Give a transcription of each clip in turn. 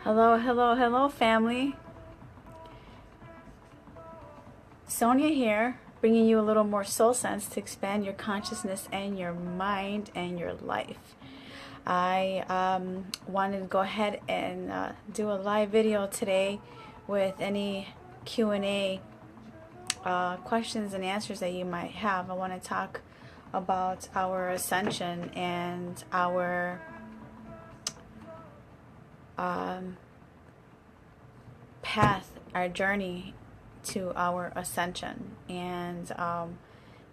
Hello, hello, hello, family. Sonia here, bringing you a little more soul sense to expand your consciousness and your mind and your life. I wanted to go ahead and do a live video today with any Q&A questions and answers that you might have. I want to talk about our ascension and our path, our journey to our ascension, and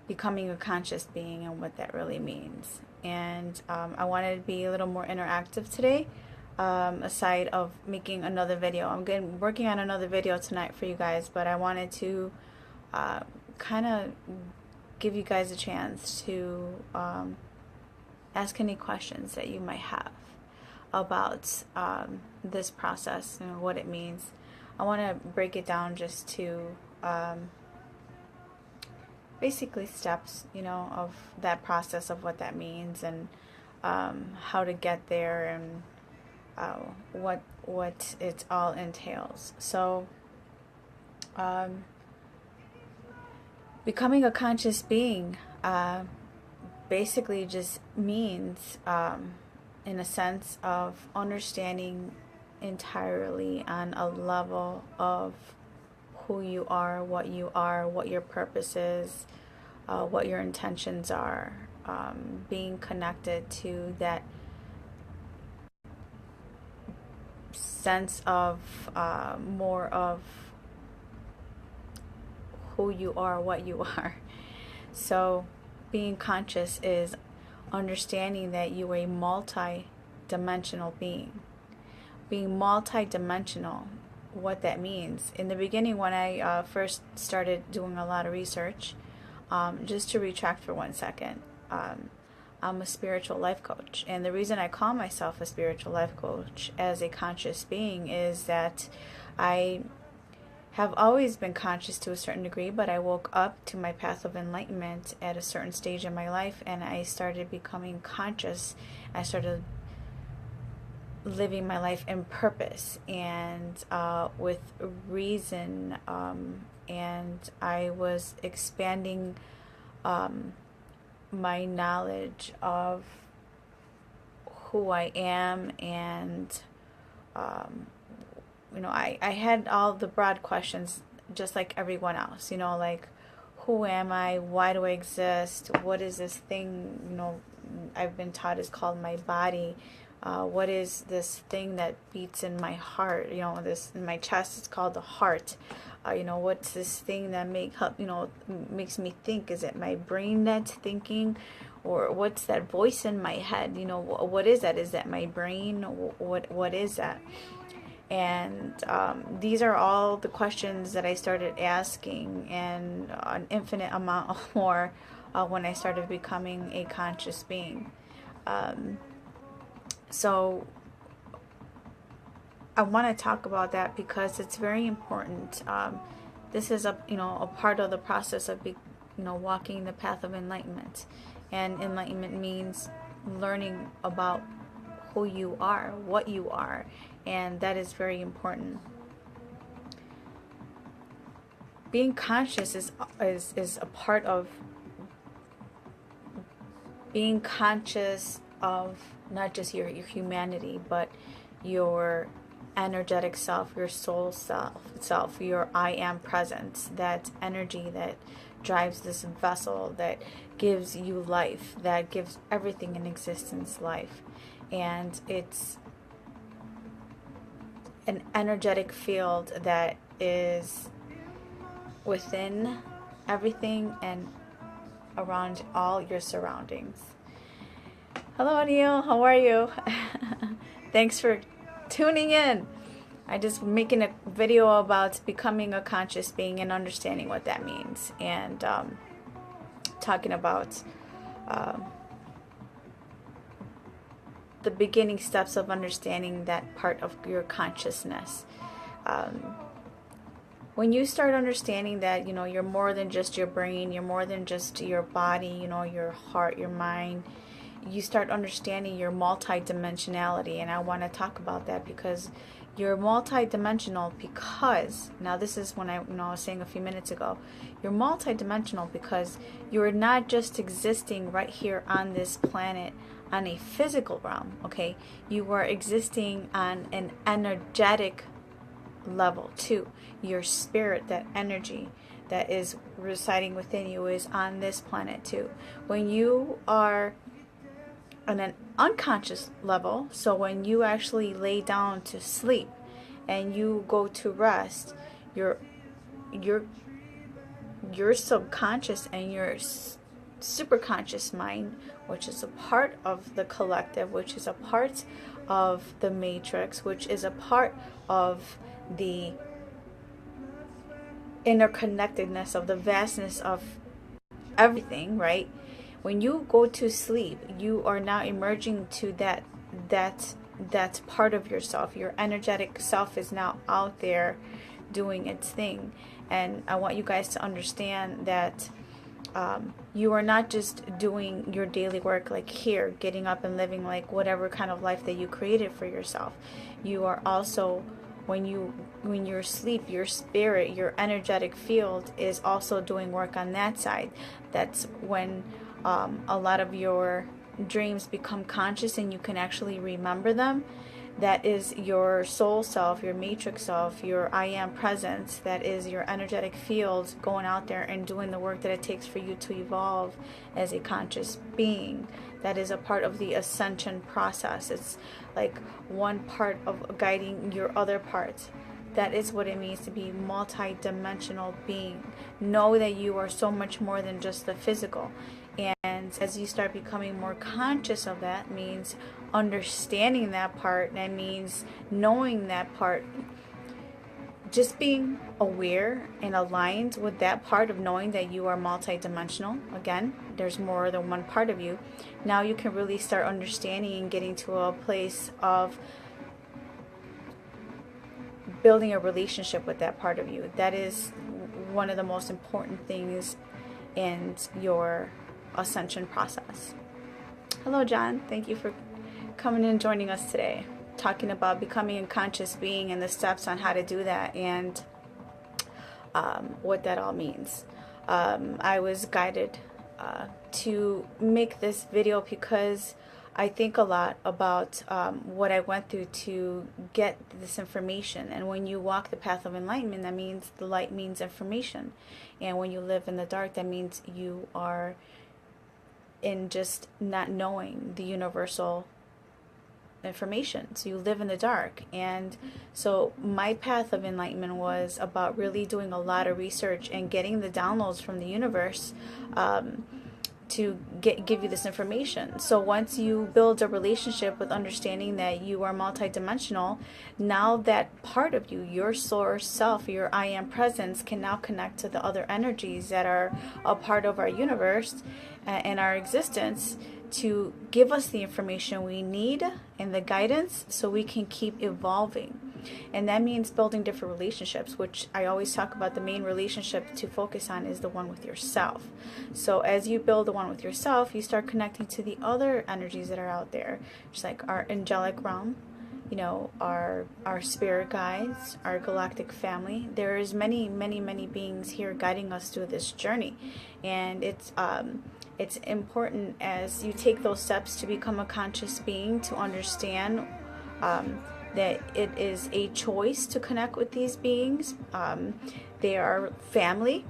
becoming a conscious being and what that really means. And I wanted to be a little more interactive today, aside of making another video. I'm working on another video tonight for you guys, but I wanted to kind of give you guys a chance to ask any questions that you might have about this process and what it means. I want to break it down just to basically steps, of that process of what that means, and how to get there, and what it all entails. So, becoming a conscious being basically just means, in a sense of understanding entirely on a level of who you are, what your purpose is, what your intentions are, being connected to that sense of more of who you are, what you are. So being conscious is understanding that you are a multi-dimensional being. Being multi-dimensional, what that means. In the beginning, when I first started doing a lot of research, just to retract for 1 second, I'm a spiritual life coach. And the reason I call myself a spiritual life coach as a conscious being is that I have always been conscious to a certain degree, but I woke up to my path of enlightenment at a certain stage in my life, and I started becoming conscious. I started living my life in purpose and with reason, and I was expanding my knowledge of who I am, and I had all the broad questions just like everyone else, like, who am I? Why do I exist? What is this thing, I've been taught is called my body? What is this thing that beats in my heart? This in my chest, it's called the heart. What's this thing that makes me think? Is it my brain that's thinking? Or what's that voice in my head? What is that? Is that my brain? What is that? And these are all the questions that I started asking, and an infinite amount more when I started becoming a conscious being. So I want to talk about that because it's very important. This is a part of the process of walking the path of enlightenment, and enlightenment means learning about who you are, what you are, and that is very important. Being conscious is a part of being conscious of not just your humanity, but your energetic self, your soul self, your I am presence, that energy that drives this vessel, that gives you life, that gives everything in existence life. And it's an energetic field that is within everything and around all your surroundings. Hello, Neil. How are you? Thanks for tuning in. I just making a video about becoming a conscious being and understanding what that means, and talking about the beginning steps of understanding that part of your consciousness. When you start understanding that, you're more than just your brain, you're more than just your body, your heart, your mind, you start understanding your multidimensionality. And I want to talk about that because You're multidimensional because, now this is when I was saying a few minutes ago, you're multidimensional because you're not just existing right here on this planet on a physical realm, okay? You are existing on an energetic level too. Your spirit, that energy that is residing within you, is on this planet too. When you are on an unconscious level, so when you actually lay down to sleep and you go to rest, your subconscious and your superconscious mind, which is a part of the collective, which is a part of the matrix, which is a part of the interconnectedness of the vastness of everything, right? When you go to sleep, you are now emerging to that part of yourself. Your energetic self is now out there doing its thing. And I want you guys to understand that you are not just doing your daily work like here, getting up and living like whatever kind of life that you created for yourself. You are also, when you're asleep, your spirit, your energetic field is also doing work on that side. That's when a lot of your dreams become conscious and you can actually remember them. That is your soul self, your matrix self, your I am presence. That is your energetic field going out there and doing the work that it takes for you to evolve as a conscious being. That is a part of the ascension process. It's like one part of guiding your other parts. That is what it means to be multi-dimensional being. Know that you are so much more than just the physical. And as you start becoming more conscious of that, means understanding that part. That means knowing that part. Just being aware and aligned with that part of knowing that you are multidimensional. Again, there's more than one part of you. Now you can really start understanding and getting to a place of building a relationship with that part of you. That is one of the most important things in your ascension process. Hello, John. Thank you for coming and joining us today, talking about becoming a conscious being and the steps on how to do that and what that all means. I was guided to make this video because I think a lot about what I went through to get this information. And when you walk the path of enlightenment, that means the light means information. And when you live in the dark, that means you are in just not knowing the universal information. So you live in the dark. And so my path of enlightenment was about really doing a lot of research and getting the downloads from the universe to give you this information. So once you build a relationship with understanding that you are multidimensional, now that part of you, your source self, your I am presence, can now connect to the other energies that are a part of our universe and our existence to give us the information we need and the guidance so we can keep evolving. And that means building different relationships, which I always talk about. The main relationship to focus on is the one with yourself. So as you build the one with yourself, you start connecting to the other energies that are out there, just like our angelic realm, you know, our spirit guides, our galactic family. There is many beings here guiding us through this journey. And it's important as you take those steps to become a conscious being to understand that it is a choice to connect with these beings. They are family.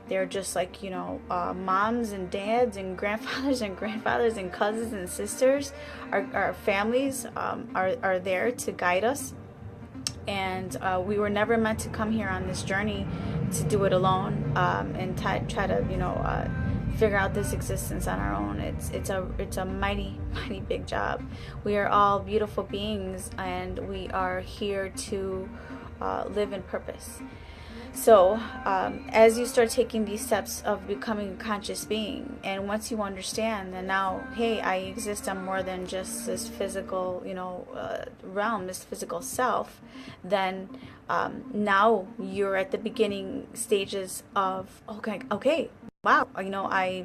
They're just like, you know, moms and dads and grandfathers and cousins and sisters. Our families are there to guide us. And we were never meant to come here on this journey to do it alone and try to, you know, figure out this existence on our own. It's a mighty big job. We are all beautiful beings, and we are here to live in purpose. So as you start taking these steps of becoming a conscious being, and once you understand that now, hey, I exist on more than just this physical, you know, realm, this physical self, then now you're at the beginning stages of okay, wow, you know, I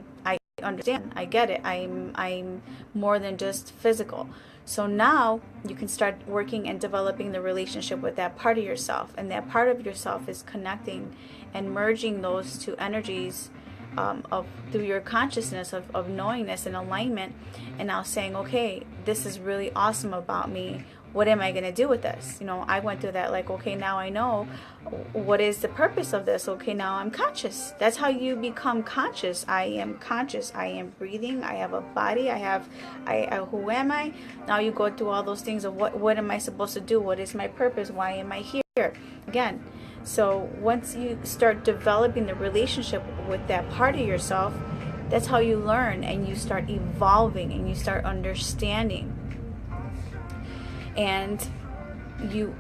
understand, I get it. I'm more than just physical. So now you can start working and developing the relationship with that part of yourself. And that part of yourself is connecting and merging those two energies of through your consciousness of knowingness and alignment, and now saying, okay, this is really awesome about me. What am I going to do with this? I went through that, like, okay, now I know what is the purpose of this. Okay, now I'm conscious. That's how you become conscious. I am conscious. I am breathing. I have a body. Who am I? Now you go through all those things of what am I supposed to do? What is my purpose? Why am I here? Again, so once you start developing the relationship with that part of yourself, that's how you learn, and you start evolving, and you start understanding. And you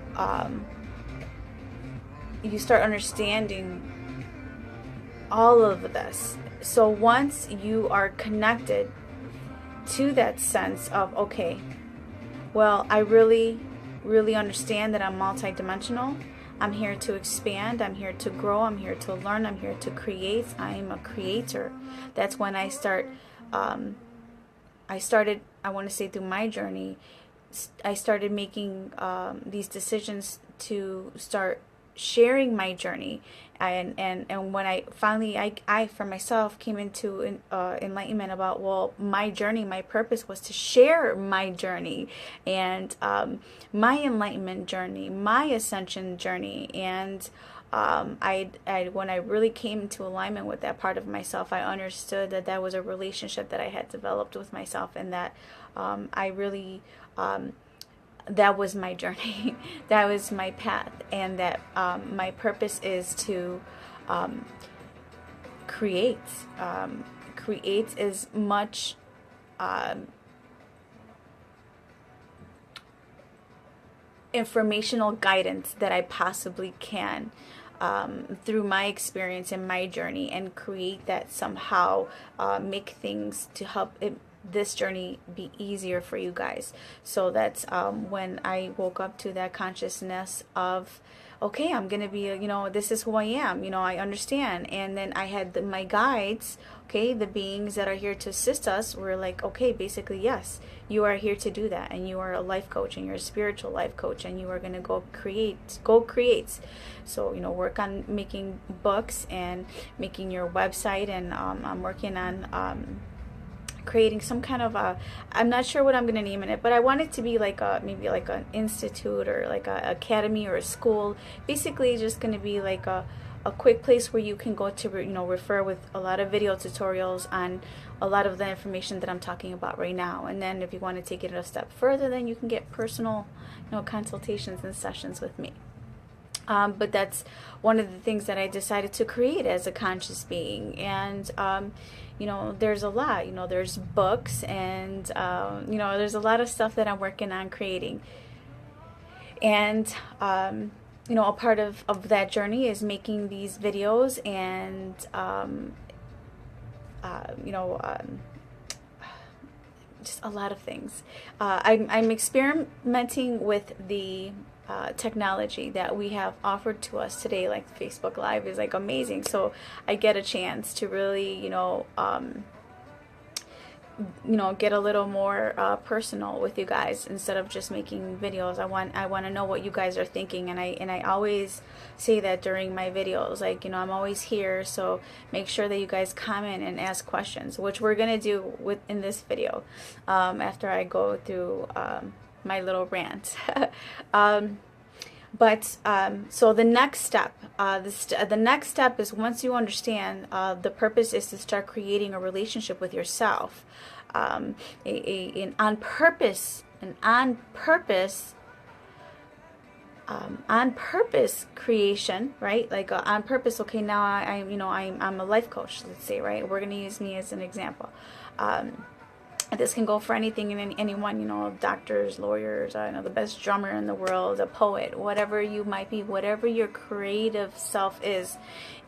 start understanding all of this. So once you are connected to that sense of, okay, well, I really, really understand that I'm multidimensional. I'm here to expand. I'm here to grow. I'm here to learn. I'm here to create. I am a creator. That's when I started, I want to say through my journey, I started making these decisions to start sharing my journey, and when I finally I for myself came into enlightenment about, well, my journey, my purpose was to share my journey, and my enlightenment journey, my ascension journey, and I when I really came into alignment with that part of myself, I understood that that was a relationship that I had developed with myself, and that I really that was my journey. That was my path, and that my purpose is to create as much informational guidance that I possibly can through my experience and my journey, and create that somehow, make things to help this journey be easier for you guys. So that's when I woke up to that consciousness of, okay, I'm gonna be this is who I am, I understand. And then I had my guides, okay, the beings that are here to assist us, were like, okay, basically, yes, you are here to do that, and you are a life coach, and you're a spiritual life coach, and you are gonna go create. So work on making books and making your website, and I'm working on creating some kind of I'm not sure what I'm going to name it, but I want it to be like maybe like an institute, or like a academy, or a school. Basically just going to be like a quick place where you can go to refer with a lot of video tutorials on a lot of the information that I'm talking about right now. And then if you want to take it a step further, then you can get personal consultations and sessions with me. But that's one of the things that I decided to create as a conscious being. And there's a lot, there's books, and there's a lot of stuff that I'm working on creating. And a part of that journey is making these videos, and just a lot of things. I'm experimenting with the technology that we have offered to us today. Like Facebook Live is like amazing, so I get a chance to really get a little more personal with you guys, instead of just making videos. I want to know what you guys are thinking, and I always say that during my videos, like, I'm always here, so make sure that you guys comment and ask questions, which we're gonna do in this video after I go through my little rant. So the next step, the next step is, once you understand the purpose is to start creating a relationship with yourself, an on purpose creation, right? Like on purpose. Okay, now I'm a life coach, let's say, right? We're gonna use me as an example. This can go for anything and anyone, doctors, lawyers, the best drummer in the world, a poet, whatever you might be, whatever your creative self is.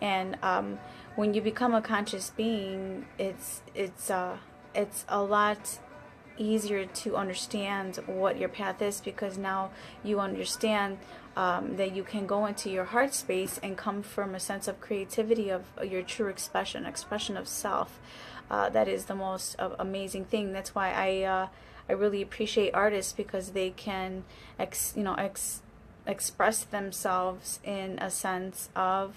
And when you become a conscious being, it's a lot easier to understand what your path is, because now you understand that you can go into your heart space and come from a sense of creativity, of your true expression of self. That is the most amazing thing. That's why I really appreciate artists because they can express themselves in a sense of,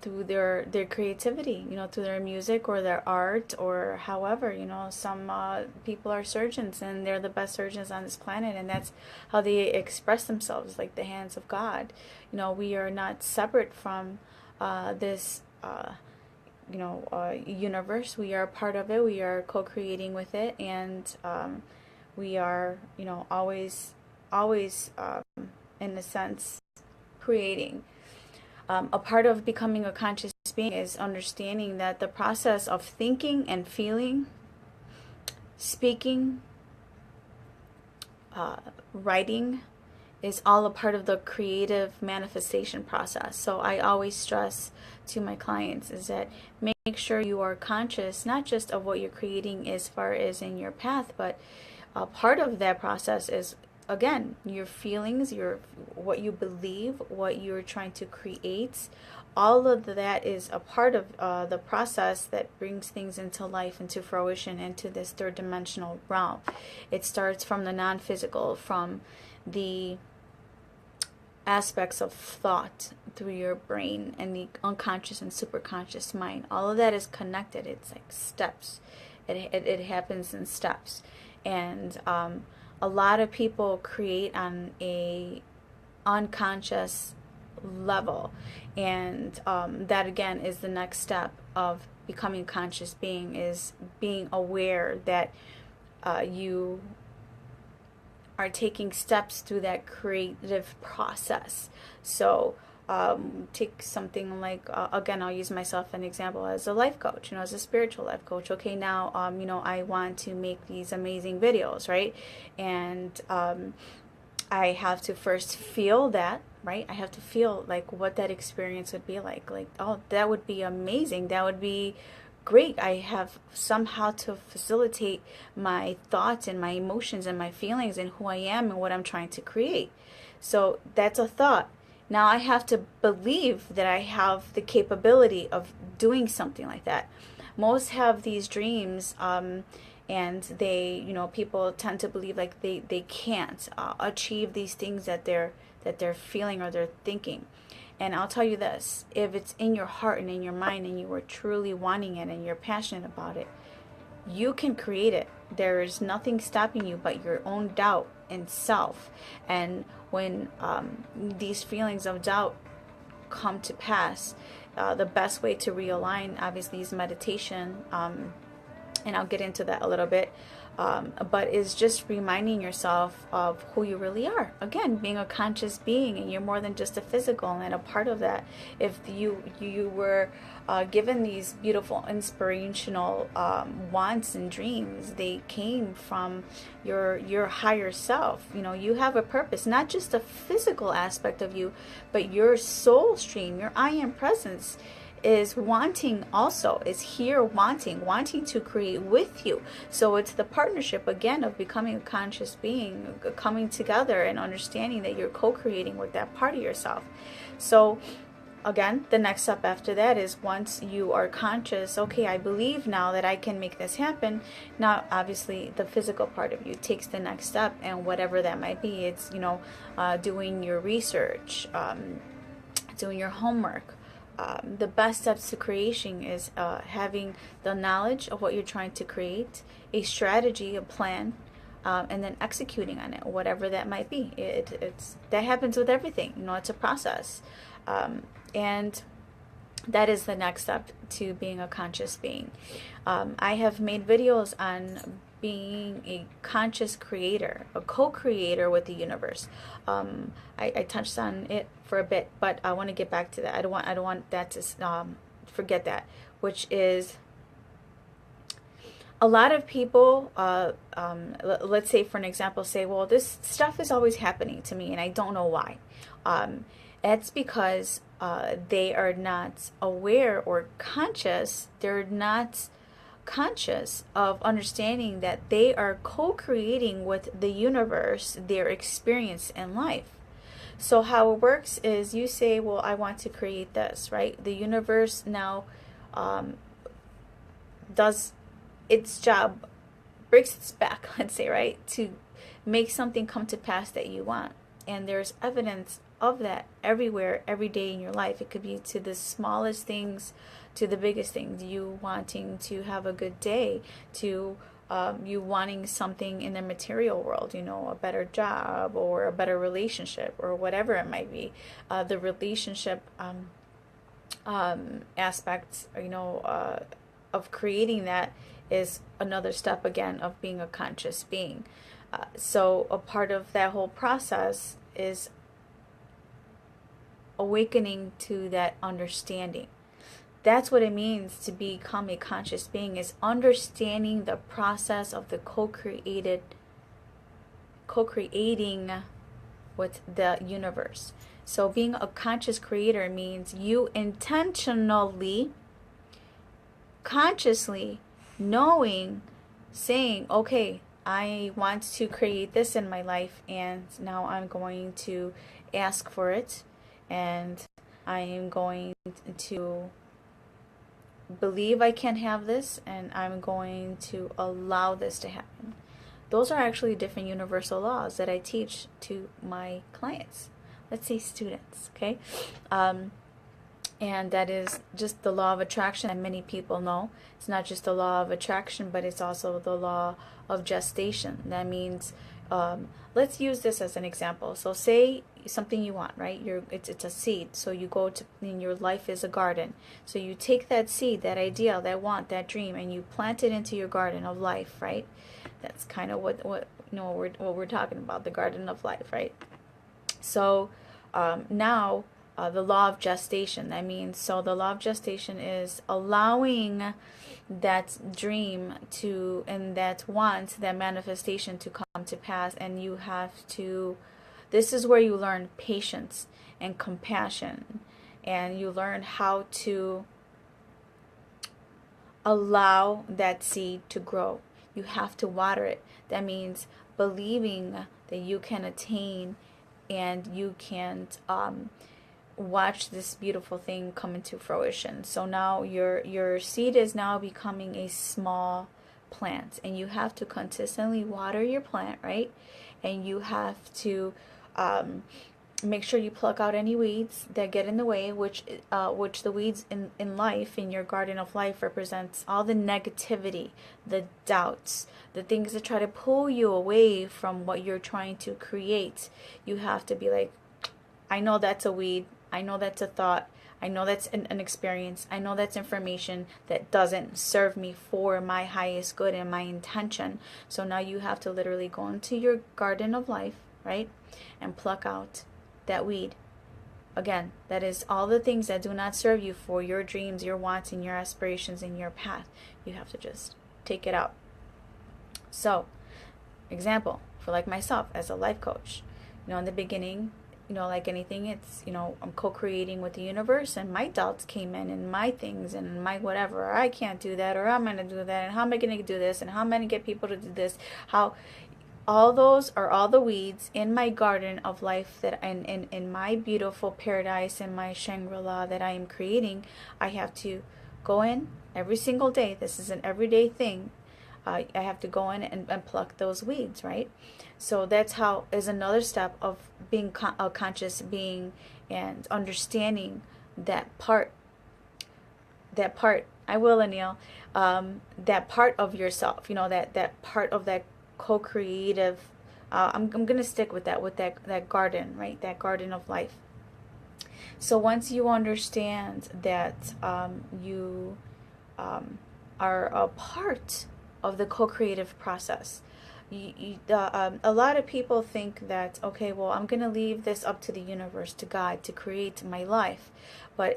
through their creativity, through their music or their art or however. Some people are surgeons and they're the best surgeons on this planet, and that's how they express themselves, like the hands of God. We are not separate from this universe. We are a part of it. We are co-creating with it, and we are, always, in a sense, creating. A part of becoming a conscious being is understanding that the process of thinking and feeling, speaking, writing, is all a part of the creative manifestation process. So I always stress to my clients is that make sure you are conscious, not just of what you're creating as far as in your path, but part of that process is, again, your feelings, what you believe, what you're trying to create. All of that is a part of the process that brings things into life, into fruition, into this third dimensional realm. It starts from the non-physical, from the aspects of thought through your brain and the unconscious and superconscious mind. All of that is connected. It's like steps. It happens in steps. And a lot of people create on a unconscious level, and that again is the next step of becoming a conscious being, is being aware that you are taking steps through that creative process. So take something like, again, I'll use myself an example as a life coach, as a spiritual life coach. Okay, now, I want to make these amazing videos, right? And I have to first feel that, right? I have to feel like what that experience would be like, oh, that would be amazing. That would be great. I have somehow to facilitate my thoughts and my emotions and my feelings and who I am and what I'm trying to create. So that's a thought. Now I have to believe that I have the capability of doing something like that. Most have these dreams, and they, people tend to believe like they can't achieve these things that they're feeling or they're thinking. And I'll tell you this, if it's in your heart and in your mind and you are truly wanting it and you're passionate about it, you can create it. There is nothing stopping you but your own doubt and self. And when these feelings of doubt come to pass, the best way to realign obviously is meditation, and I'll get into that a little bit, but is just reminding yourself of who you really are. Again, being a conscious being, and you're more than just a physical. And a part of that, if you were given these beautiful inspirational wants and dreams, they came from your higher self. You have a purpose, not just a physical aspect of you, but your soul stream, your I am presence is wanting, also is here wanting to create with you. So it's the partnership again of becoming a conscious being, coming together and understanding that you're co-creating with that part of yourself. So again, the next step after that is, once you are conscious, okay, I believe now that I can make this happen. Now obviously the physical part of you takes the next step, and whatever that might be, it's doing your research, doing your homework. The best steps to creation is having the knowledge of what you're trying to create, a strategy, a plan, and then executing on it, whatever that might be. It's that happens with everything. It's a process, and that is the next step to being a conscious being. I have made videos on being a conscious creator, a co-creator with the universe. I touched on it for a bit, but I want to get back to that. I don't want that to forget that, which is a lot of people, let's say for an example, say, well, this stuff is always happening to me and I don't know why. That's because they are not aware or conscious. They're not conscious of understanding that they are co-creating with the universe their experience in life. So how it works is, you say, well, I want to create this, right? The universe now does its job breaks its back, let's say, right, to make something come to pass that you want. And there's evidence of that everywhere, every day in your life. It could be to the smallest things to the biggest things. You wanting to have a good day, to you wanting something in the material world, a better job or a better relationship or whatever it might be. The relationship aspect, of creating that is another step again of being a conscious being. So a part of that whole process is awakening to that understanding. That's what it means to become a conscious being, is understanding the process of the co-creating with the universe. So being a conscious creator means you intentionally, consciously knowing, saying, okay, I want to create this in my life, and now I'm going to ask for it, and I am going to believe I can have this, and I'm going to allow this to happen. Those are actually different universal laws that I teach to my clients. Let's say students, okay? And that is just the law of attraction that many people know. It's not just the law of attraction, but it's also the law of gestation. That means, let's use this as an example. So say something you want, right? It's a seed. So you go to, and your life is a garden. So you take that seed, that idea, that want, that dream, and you plant it into your garden of life, right? That's kind of what we're talking about, the garden of life, right? So now the law of gestation. That means, so the law of gestation is allowing that dream to, and that want, that manifestation to come to pass. And you have to, this is where you learn patience and compassion, and you learn how to allow that seed to grow. You have to water it. That means believing that you can attain, and you can watch this beautiful thing come into fruition. So now your seed is now becoming a small plant, and you have to consistently water your plant, right? And you have to make sure you pluck out any weeds that get in the way, which the weeds in life, in your garden of life, represents all the negativity, the doubts, the things that try to pull you away from what you're trying to create. You have to be like, I know that's a weed, I know that's a thought, I know that's an experience, I know that's information that doesn't serve me for my highest good and my intention. So now you have to literally go into your garden of life, right, and pluck out that weed. Again, that is all the things that do not serve you for your dreams, your wants, and your aspirations, and your path. You have to just take it out. So, example, for like myself as a life coach, in the beginning, like anything, it's, I'm co-creating with the universe, and my doubts came in, and my things, and my whatever, I can't do that, or I'm going to do that, and how am I going to do this, and how am I going to get people to do this, how... All those are all the weeds in my garden of life, that in my beautiful paradise, in my Shangri-La that I am creating. I have to go in every single day. This is an everyday thing. I have to go in and pluck those weeds, right? So that's how, is another step of being a conscious being, and understanding that part. I will, Anil. That part of yourself, that part of that co-creative, I'm gonna stick with that garden, right? That garden of life. So once you understand that you are a part of the co-creative process, a lot of people think that, okay, well, I'm gonna leave this up to the universe, to God, to create my life. But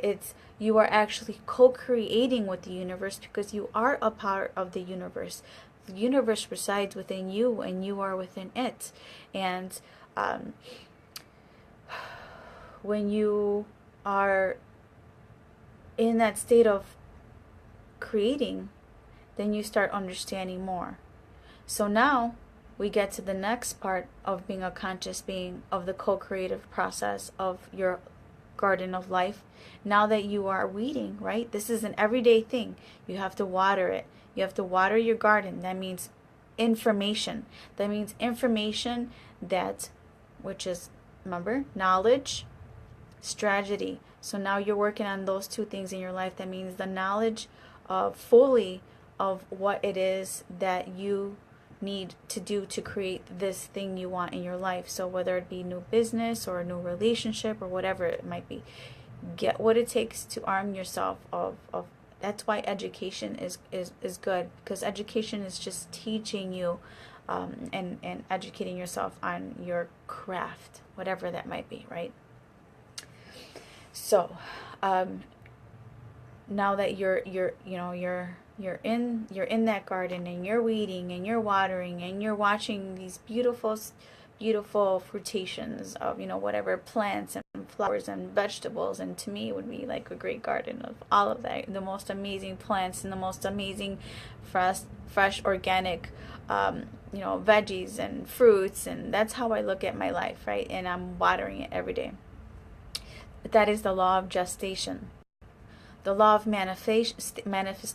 you are actually co-creating with the universe, because you are a part of the universe. The universe resides within you, and you are within it. And when you are in that state of creating, then you start understanding more. So now we get to the next part of being a conscious being, of the co-creative process of your garden of life. Now that you are weeding, right? This is an everyday thing. You have to water it. You have to water your garden. That means information. That means information that, which is, remember, knowledge, strategy. So now you're working on those two things in your life. That means the knowledge fully of what it is that you need to do to create this thing you want in your life. So whether it be new business or a new relationship or whatever it might be, get what it takes to arm yourself of that's why education is good, because education is just teaching you and educating yourself on your craft, whatever that might be, right? So now that you're in that garden, and you're weeding and you're watering and you're watching these beautiful fruitations of whatever plants and flowers and vegetables, and to me it would be like a great garden of all of that, the most amazing plants and the most amazing fresh organic veggies and fruits, and that's how I look at my life, right? And I'm watering it every day. But that is the law of gestation. The law of manifestation, is the next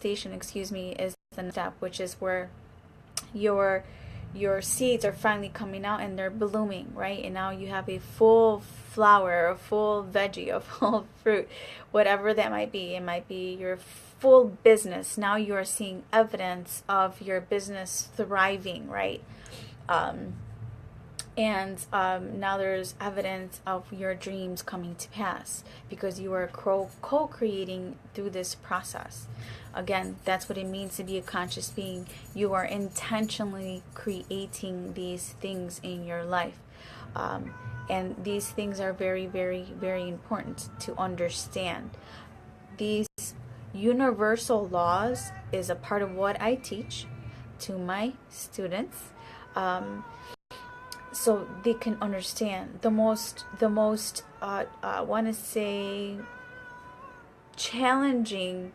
step, which is where your seeds are finally coming out and they're blooming, right? And now you have a full flower, a full veggie, a full fruit, whatever that might be. It might be your full business. Now you are seeing evidence of your business thriving, right? And now there's evidence of your dreams coming to pass because you are co-creating through this process. Again, that's what it means to be a conscious being. You are intentionally creating these things in your life. And these things are very, very, very important to understand. These universal laws is a part of what I teach to my students. So they can understand the most I want to say challenging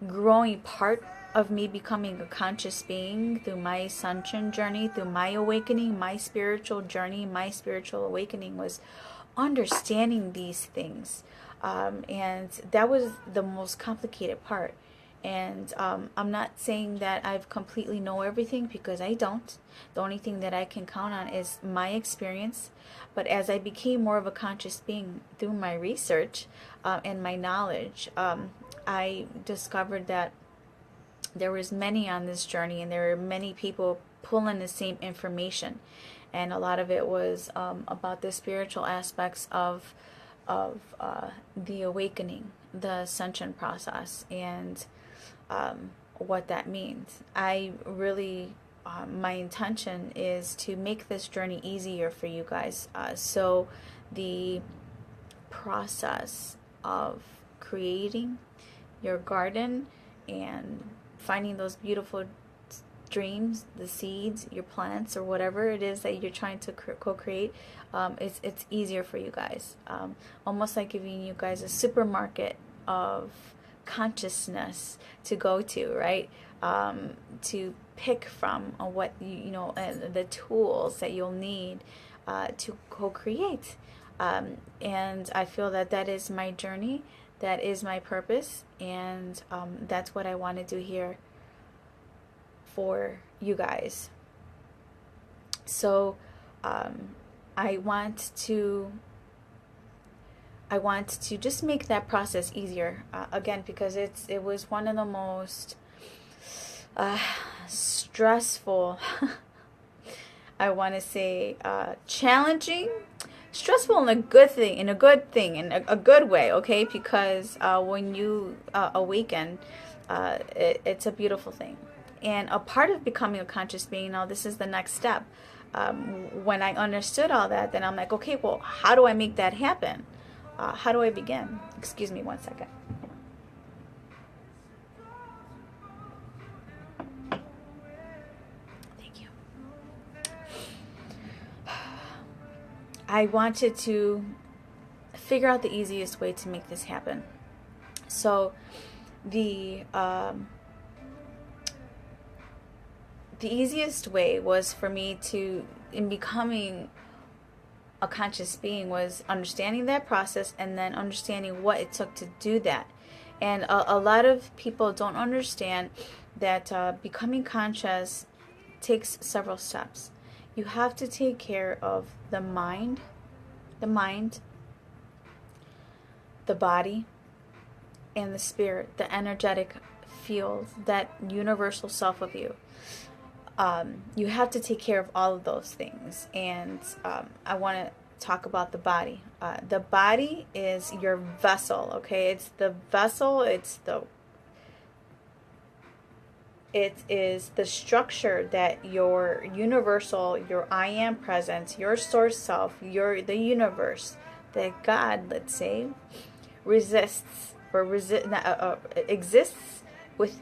growing part of me becoming a conscious being through my ascension journey, through my awakening, my spiritual journey, my spiritual awakening was understanding these things. And that was the most complicated part. And I'm not saying that I've completely know everything, because I don't. The only thing that I can count on is my experience. But as I became more of a conscious being through my research and my knowledge, I discovered that there was many on this journey, and there were many people pulling the same information. And a lot of it was about the spiritual aspects of the awakening, the ascension process, and what that means. I really, my intention is to make this journey easier for you guys. So the process of creating your garden and finding those beautiful dreams, the seeds, your plants, or whatever it is that you're trying to co-create, it's easier for you guys. Almost like giving you guys a supermarket of consciousness to go to, right? To pick from what the tools that you'll need to co-create. And I feel that is my journey, that is my purpose, and that's what I want to do here for you guys. So I want to just make that process easier, again, because it was one of the most stressful, I want to say challenging, stressful in a good thing, in a good way, okay? Because when you awaken, it's a beautiful thing. And a part of becoming a conscious being, now this is the next step. When I understood all that, then I'm like, okay, well, how do I make that happen? How do I begin? Excuse me one second. Thank you. I wanted to figure out the easiest way to make this happen. So the easiest way was for me to, in becoming a conscious being, was understanding that process and then understanding what it took to do that. And a lot of people don't understand that becoming conscious takes several steps. You have to take care of the mind, the body, and the spirit, the energetic field, that universal self of you. You have to take care of all of those things. And I want to talk about the body. The body is your vessel, okay? It's the vessel, it is the structure that your universal, your I am presence, your source self, the universe, that God, let's say, exists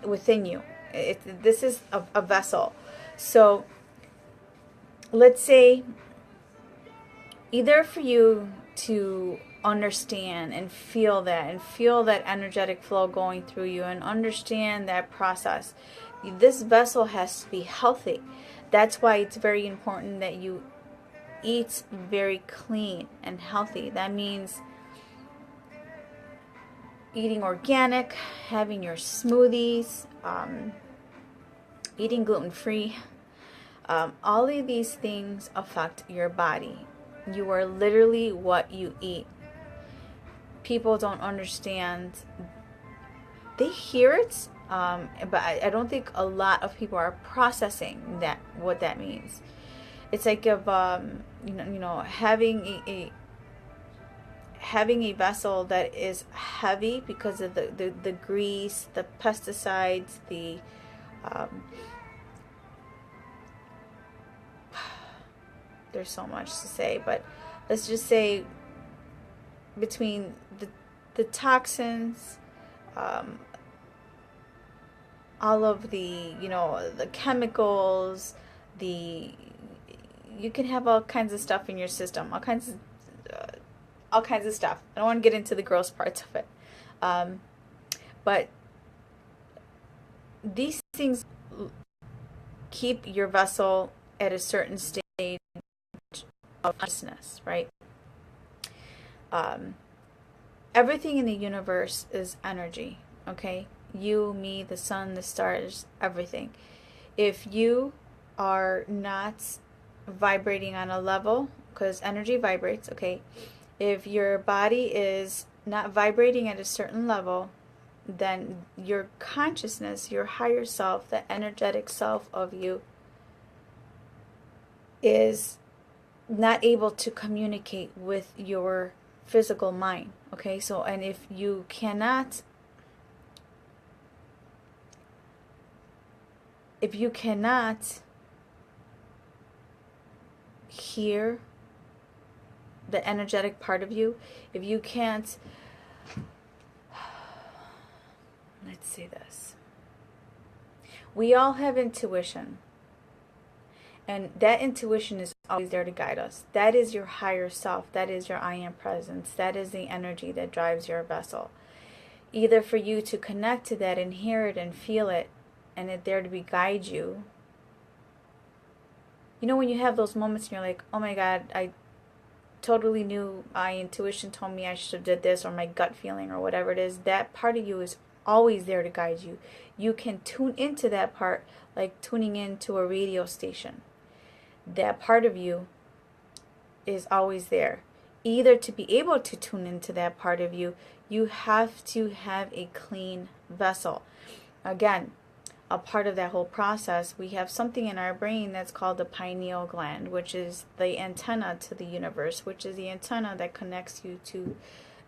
within you. This is a vessel. So let's say, either for you to understand and feel that energetic flow going through you and understand that process, this vessel has to be healthy. That's why it's very important that you eat very clean and healthy. That means eating organic, having your smoothies, eating gluten-free. All of these things affect your body. You are literally what you eat. People don't understand. They hear it, but I don't think a lot of people are processing what that means. It's like if having a vessel that is heavy because of the grease, the pesticides, there's so much to say, but let's just say between the toxins, all of the chemicals, you can have all kinds of stuff in your system, all kinds of stuff. I don't want to get into the gross parts of it, but these things keep your vessel at a certain stage of consciousness, right? Everything in the universe is energy, okay? You, me, the sun, the stars, everything. If you are not vibrating on a level, because energy vibrates, okay? If your body is not vibrating at a certain level, then your consciousness, your higher self, the energetic self of you, is not able to communicate with your physical mind, okay? So, and if you cannot hear the energetic part of you, if you can't, let's say this, we all have intuition, and that intuition is always there to guide us. That is your higher self. That is your I am presence. That is the energy that drives your vessel. Either for you to connect to that and hear it and feel it, and it there to guide you. You know, when you have those moments and you're like, oh my God, I totally knew, my intuition told me I should have did this, or my gut feeling, or whatever it is, that part of you is always there to guide you. You can tune into that part like tuning into a radio station. That part of you is always there. Either to be able to tune into that part of you, you have to have a clean vessel. Again, a part of that whole process, we have something in our brain that's called the pineal gland, which is the antenna to the universe, which is the antenna that connects you to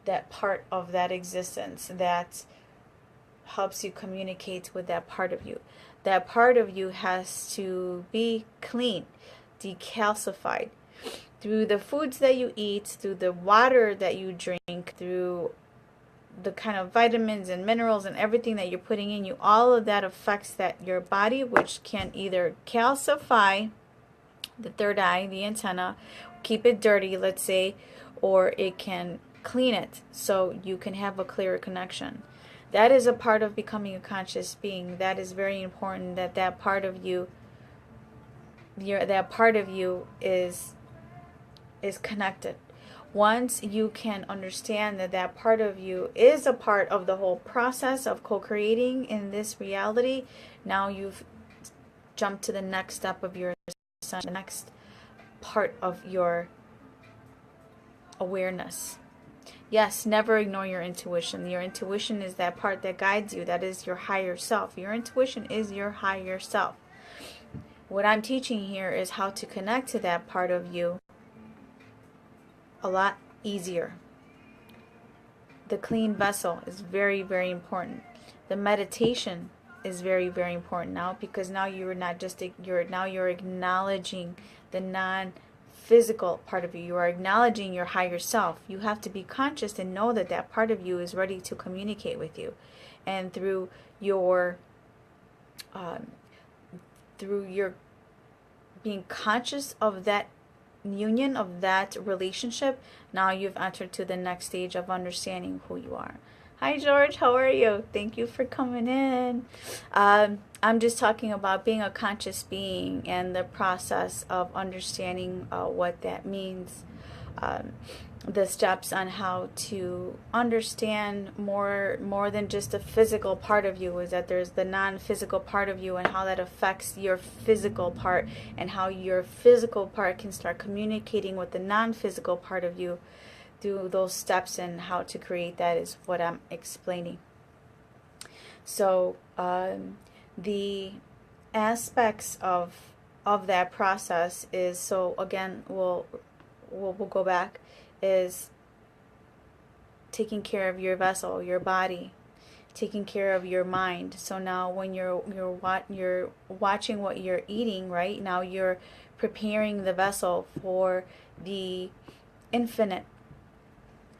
that part of that existence, that helps you communicate with that part of you. That part of you has to be clean, decalcified, through the foods that you eat, through the water that you drink, through the kind of vitamins and minerals and everything that you're putting in you. All of that affects your body, which can either calcify the third eye, the antenna, keep it dirty, let's say, or it can clean it so you can have a clearer connection. That is a part of becoming a conscious being. That is very important, that part of you, that part of you is connected. Once you can understand that part of you is a part of the whole process of co-creating in this reality, now you've jump to the next step of your ascension, the next part of your awareness. Yes, never ignore your intuition. Your intuition is that part that guides you. That is your higher self. Your intuition is your higher self. What I'm teaching here is how to connect to that part of you a lot easier. The clean vessel is very, very important. The meditation is very, very important now, because now you're not just you're acknowledging the non-physical part of you. You are acknowledging your higher self. You have to be conscious and know that that part of you is ready to communicate with you, and through your being conscious of that union, of that relationship, now you've entered to the next stage of understanding who you are. Hi George, how are you? Thank you for coming in. I'm just talking about being a conscious being and the process of understanding what that means. The steps on how to understand more than just the physical part of you, is that there's the non-physical part of you, and how that affects your physical part, and how your physical part can start communicating with the non-physical part of you through those steps, and how to create that is what I'm explaining. So the aspects of that process is, so again, we'll go back, is taking care of your vessel, your body, taking care of your mind. So now when you're watching what you're eating, right? Now you're preparing the vessel for the infinite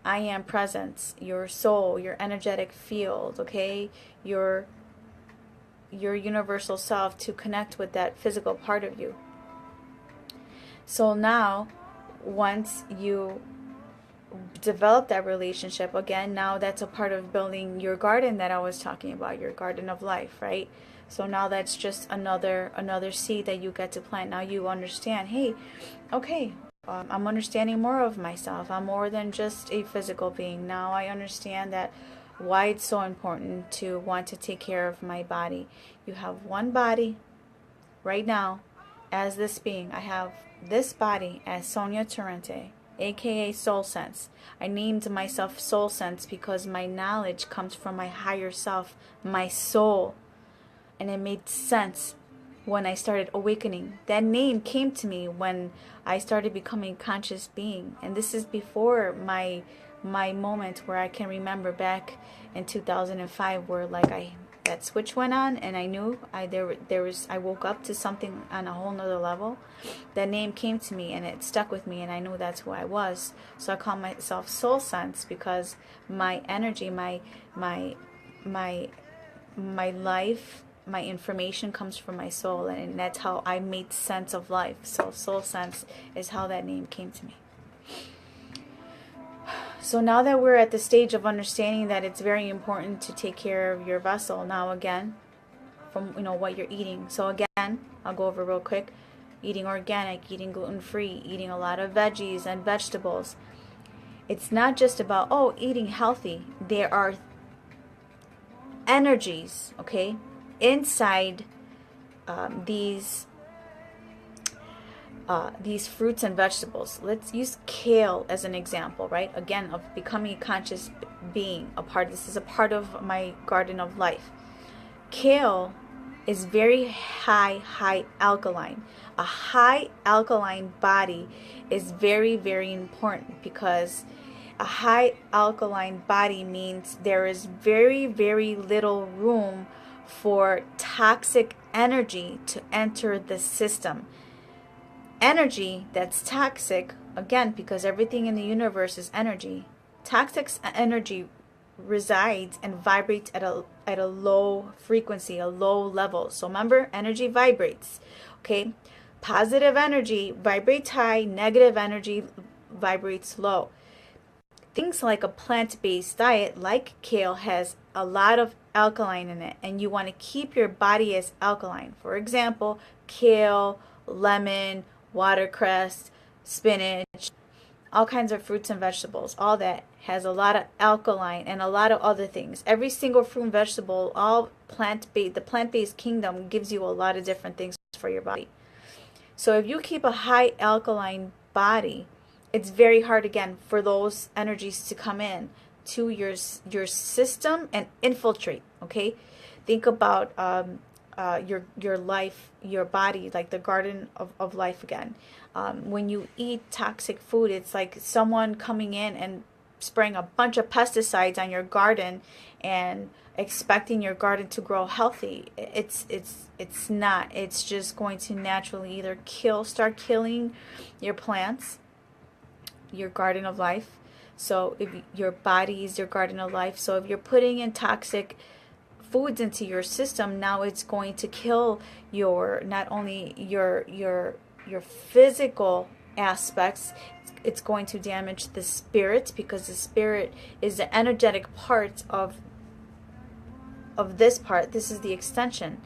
I am presence, your soul, your energetic field, okay? Your universal self, to connect with that physical part of you. So now, once you develop that relationship, again, now that's a part of building your garden that I was talking about, your garden of life, right? So now that's just another seed that you get to plant. Now you understand, hey, okay, I'm understanding more of myself. I'm more than just a physical being. Now I understand that why it's so important to want to take care of my body. You have one body right now as this being. I have this body as Sonia Torrente, aka Soul Sense. I named myself Soul Sense because my knowledge comes from my higher self, my soul. And it made sense when I started awakening. That name came to me when I started becoming a conscious being. And this is before my moment where I can remember back in 2005, where that switch went on, and I knew I woke up to something on a whole nother level. That name came to me and it stuck with me, and I knew that's who I was. So I call myself Soul Sense, because my energy, my life, my information comes from my soul, and that's how I made sense of life. So Soul Sense is how that name came to me. So now that we're at the stage of understanding that it's very important to take care of your vessel, now again, from what you're eating. So again, I'll go over real quick. Eating organic, eating gluten-free, eating a lot of veggies and vegetables. It's not just about, eating healthy. There are energies, okay, inside these fruits and vegetables. Let's use kale as an example, right? Again, of becoming a conscious being. This is a part of my garden of life. Kale is very high alkaline. A high alkaline body is very, very important, because a high alkaline body means there is very, very little room for toxic energy to enter the system. Energy that's toxic, again, because everything in the universe is energy. Toxic energy resides and vibrates at a low frequency, a low level. So remember, energy vibrates, okay? Positive energy vibrates high, negative energy vibrates low. Things like a plant-based diet like kale has a lot of alkaline in it, and you want to keep your body as alkaline. For example, kale, lemon, watercress, spinach, all kinds of fruits and vegetables, all that has a lot of alkaline and a lot of other things. Every single fruit and vegetable, all plant-based, the plant-based kingdom gives you a lot of different things for your body. So if you keep a high alkaline body, it's very hard again for those energies to come in to your system and infiltrate. Okay, think about your life, your body, like the garden of life again. When you eat toxic food, it's like someone coming in and spraying a bunch of pesticides on your garden and expecting your garden to grow healthy. It's not. It's just going to naturally either start killing your plants, your garden of life. So if your body is your garden of life, so if you're putting in toxic foods into your system, now it's going to kill your, not only your physical aspects, it's going to damage the spirit, because the spirit is the energetic part of this part. This is the extension,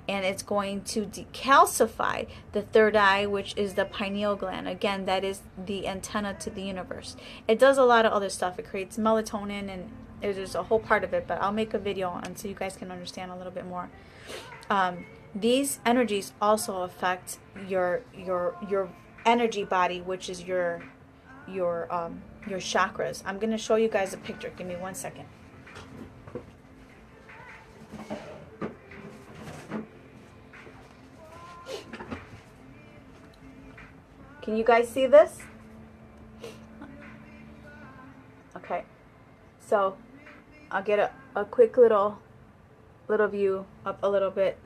and it's going to decalcify the third eye, which is the pineal gland. Again, that is the antenna to the universe. It does a lot of other stuff. It creates melatonin, and there's a whole part of it, but I'll make a video on so you guys can understand a little bit more. These energies also affect your energy body, which is your chakras. I'm going to show you guys a picture. Give me 1 second. Can you guys see this? Okay. So I'll get a quick little view up a little bit,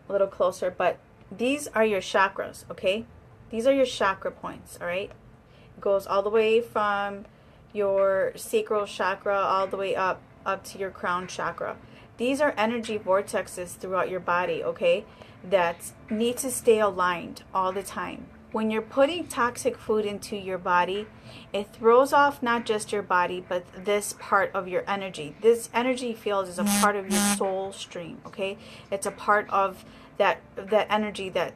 a little closer, but these are your chakras, okay? These are your chakra points, all right? It goes all the way from your sacral chakra all the way up to your crown chakra. These are energy vortexes throughout your body, okay, that need to stay aligned all the time. When you're putting toxic food into your body, it throws off not just your body, but this part of your energy. This energy field is a part of your soul stream, okay? It's a part of that energy that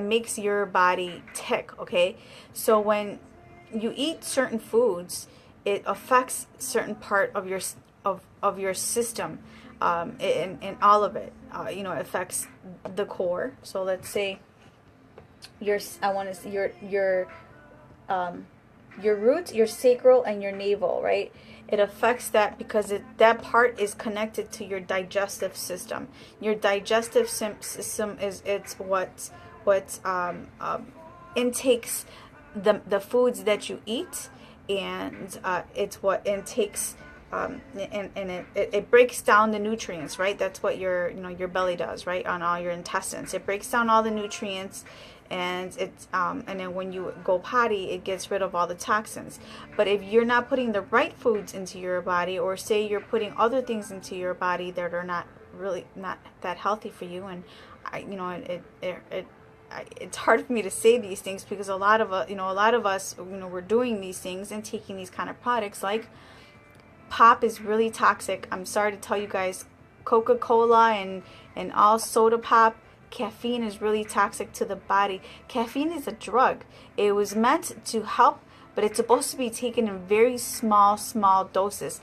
makes your body tick, okay? So when you eat certain foods, it affects certain part of your system, in all of it. It affects the core. So let's say your roots, your sacral, and your navel, right? It affects that because that part is connected to your digestive system. Your digestive system is what intakes the foods that you eat, and it's what intakes and it breaks down the nutrients, right? That's what your belly does, right? On all your intestines, it breaks down all the nutrients, and it's and then when you go potty, it gets rid of all the toxins. But if you're not putting the right foods into your body, or say you're putting other things into your body that are not that healthy for you, and it's hard for me to say these things because a lot of us we're doing these things and taking these kind of products. Like pop is really toxic. I'm sorry to tell you guys, Coca-Cola and all soda pop, caffeine is really toxic to the body. Caffeine is a drug. It was meant to help, but it's supposed to be taken in very small doses.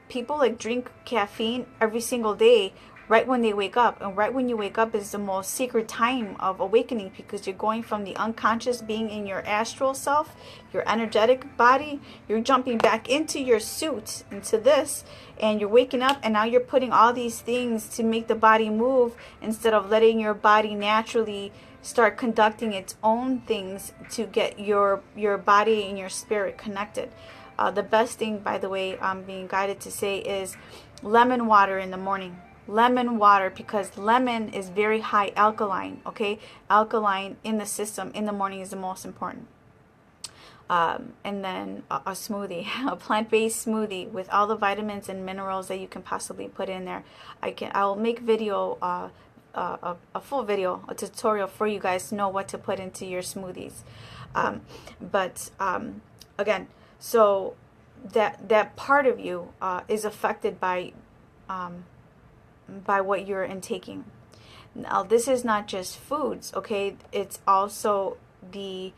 People drink caffeine every single day right when they wake up, and right when you wake up is the most secret time of awakening, because you're going from the unconscious, being in your astral self, your energetic body, you're jumping back into your suit, into this, and you're waking up, and now you're putting all these things to make the body move instead of letting your body naturally start conducting its own things to get your body and your spirit connected. The best thing, by the way, I'm being guided to say, is lemon water in the morning. Lemon water, because lemon is very high alkaline, okay? Alkaline in the system in the morning is the most important. And then a smoothie, a plant-based smoothie with all the vitamins and minerals that you can possibly put in there. I'll make video, a full video, a tutorial for you guys to know what to put into your smoothies. Again, so that part of you is affected by what you're intaking. Now, this is not just foods, okay? It's also the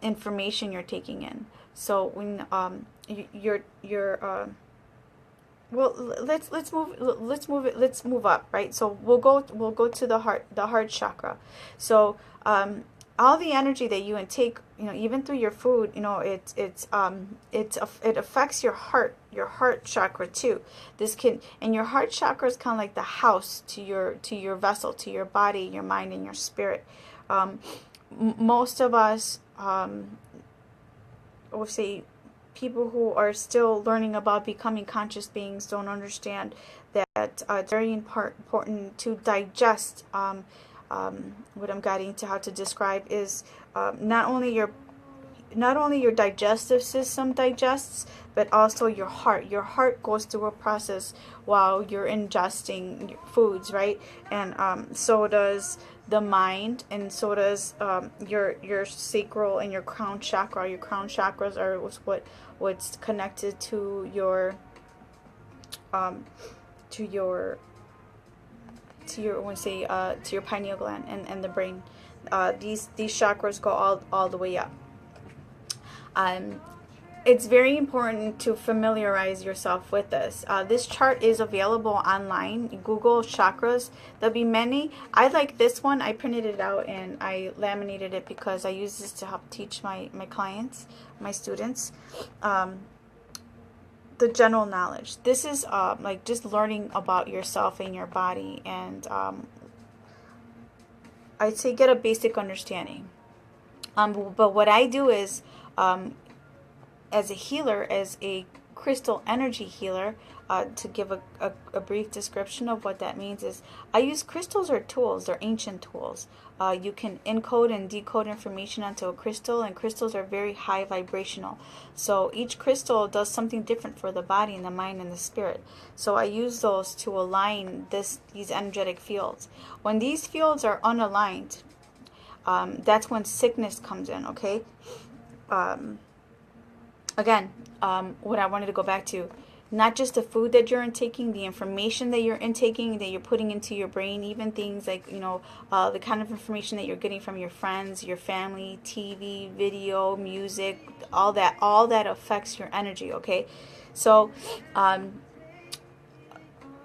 information you're taking in. So when well, let's move up, right? So we'll go to the heart chakra. So all the energy that you intake, even through your food, it affects your heart chakra too. This can And your heart chakra is kind of like the house to your vessel, to your body, your mind, and your spirit. Most of us, we'll say, people who are still learning about becoming conscious beings don't understand that it's very important to digest. What I'm guiding to how to describe is not only your digestive system digests, but also your heart. Your heart goes through a process while you're ingesting foods, right? And so does the mind, and so does your sacral and your crown chakra. Your crown chakras are what's connected to your to your I want to say to your pineal gland and the brain. These chakras go all the way up. It's very important to familiarize yourself with this. This chart is available online. Google chakras. There'll be many. I like this one. I printed it out and I laminated it because I use this to help teach my clients, my students, the general knowledge. This is like just learning about yourself and your body, and I'd say get a basic understanding. But what I do is, as a healer, as a crystal energy healer, to give a brief description of what that means is, I use crystals or tools. They're ancient tools. You can encode and decode information onto a crystal, and crystals are very high vibrational. So each crystal does something different for the body and the mind and the spirit. So I use those to align these energetic fields. When these fields are unaligned, that's when sickness comes in, okay? Again, what I wanted to go back to, not just the food that you're intaking, the information that you're intaking, that you're putting into your brain, even things like, the kind of information that you're getting from your friends, your family, TV, video, music, all that affects your energy, okay? So,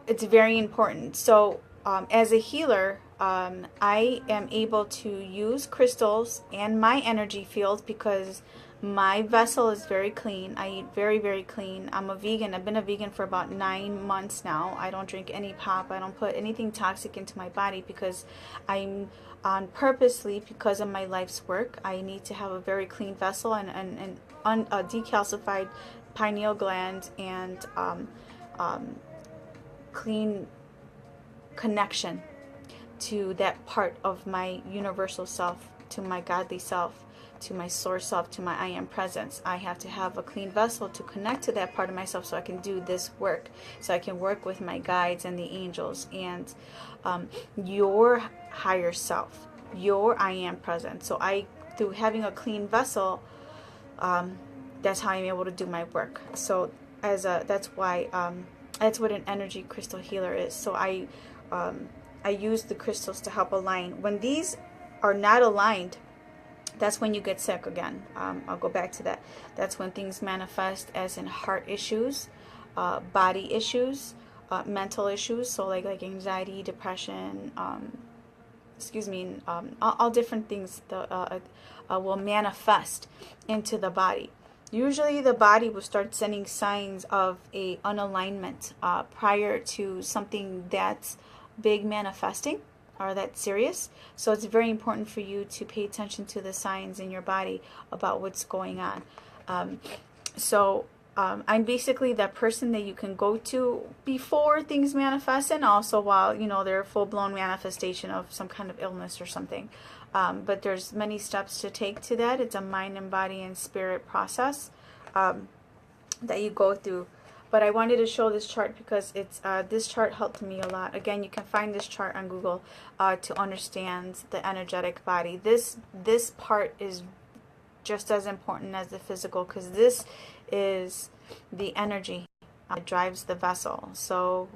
it's very important. So, as a healer, I am able to use crystals and my energy fields because my vessel is very clean. I eat very, very clean. I'm a vegan. I've been a vegan for about 9 months now. I don't drink any pop. I don't put anything toxic into my body because I'm purposely, because of my life's work, I need to have a very clean vessel and decalcified pineal gland and clean connection to that part of my universal self, to my godly self, to my source self, to my I am presence. I have to have a clean vessel to connect to that part of myself so I can do this work, so I can work with my guides and the angels and your higher self, your I am presence. So through having a clean vessel, that's how I'm able to do my work. So that's what an energy crystal healer is. So I use the crystals to help align. When these are not aligned, that's when you get sick again. I'll go back to that. That's when things manifest as in heart issues, body issues, mental issues. So like anxiety, depression, all different things will manifest into the body. Usually the body will start sending signs of a unalignment prior to something that's big manifesting or that's serious. So it's very important for you to pay attention to the signs in your body about what's going on. I'm basically that person that you can go to before things manifest, and also while they're a full-blown manifestation of some kind of illness or something. But there's many steps to take to that. It's a mind and body and spirit process that you go through. But I wanted to show this chart because this chart helped me a lot. Again, you can find this chart on Google to understand the energetic body. This part is just as important as the physical, because this is the energy that drives the vessel. So,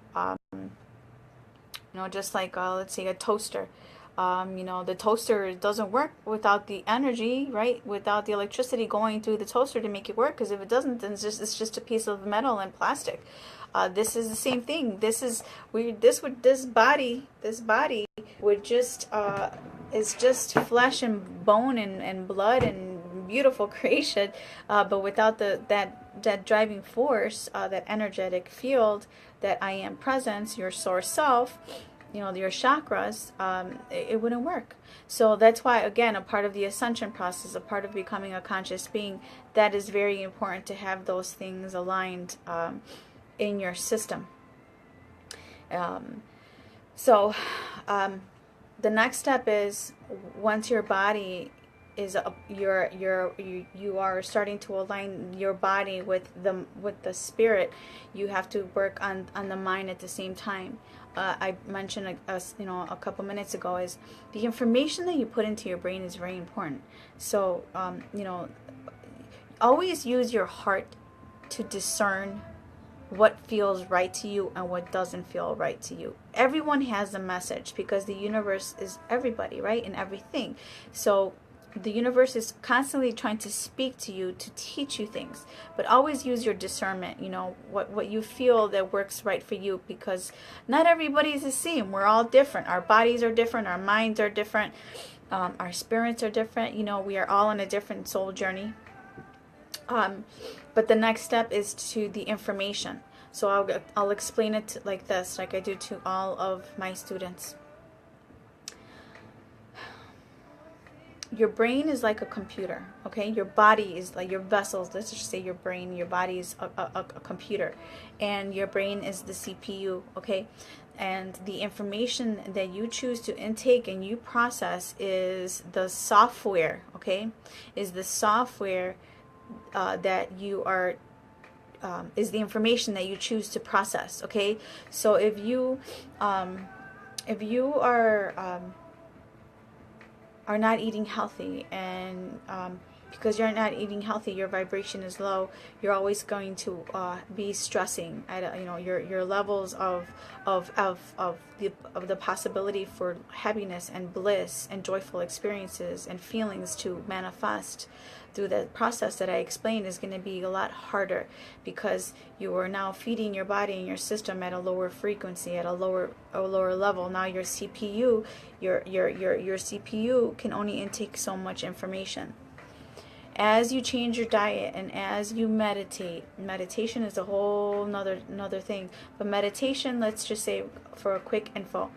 just like let's say a toaster. The toaster doesn't work without the energy, right? Without the electricity going through the toaster to make it work. Because if it doesn't, then it's just a piece of metal and plastic. This is the same thing. This body would just is just flesh and bone and blood and beautiful creation, but without that driving force, that energetic field, that I am presence, your source self, your chakras, it wouldn't work. So that's why, again, a part of the ascension process, a part of becoming a conscious being, that is very important to have those things aligned in your system. So the next step is, once your body is you are starting to align your body with the spirit, you have to work on the mind at the same time. I mentioned a couple minutes ago, is the information that you put into your brain is very important. So always use your heart to discern what feels right to you and what doesn't feel right to you. Everyone has a message, because the universe is everybody, right? And everything. So the universe is constantly trying to speak to you, to teach you things, but always use your discernment, what you feel that works right for you, because not everybody is the same. We're all different. Our bodies are different. Our minds are different. Our spirits are different. We are all on a different soul journey. But the next step is to the information. So I'll explain it like this, like I do to all of my students. Your brain is like a computer, okay? Your body is like your vessels. Let's just say your brain, your body is a computer, and your brain is the CPU, okay? And the information that you choose to intake and you process is the software, okay? Is the software that you are, is the information that you choose to process, okay? So if you are not eating healthy, and because you're not eating healthy, your vibration is low, you're always going to be stressing at your levels of the possibility for happiness and bliss and joyful experiences and feelings to manifest through the process that I explained is going to be a lot harder, because you are now feeding your body and your system at a lower frequency, at a lower level. Now your CPU, your CPU can only intake so much information. As you change your diet and as you meditation is a whole another thing. But meditation, let's just say for a quick info,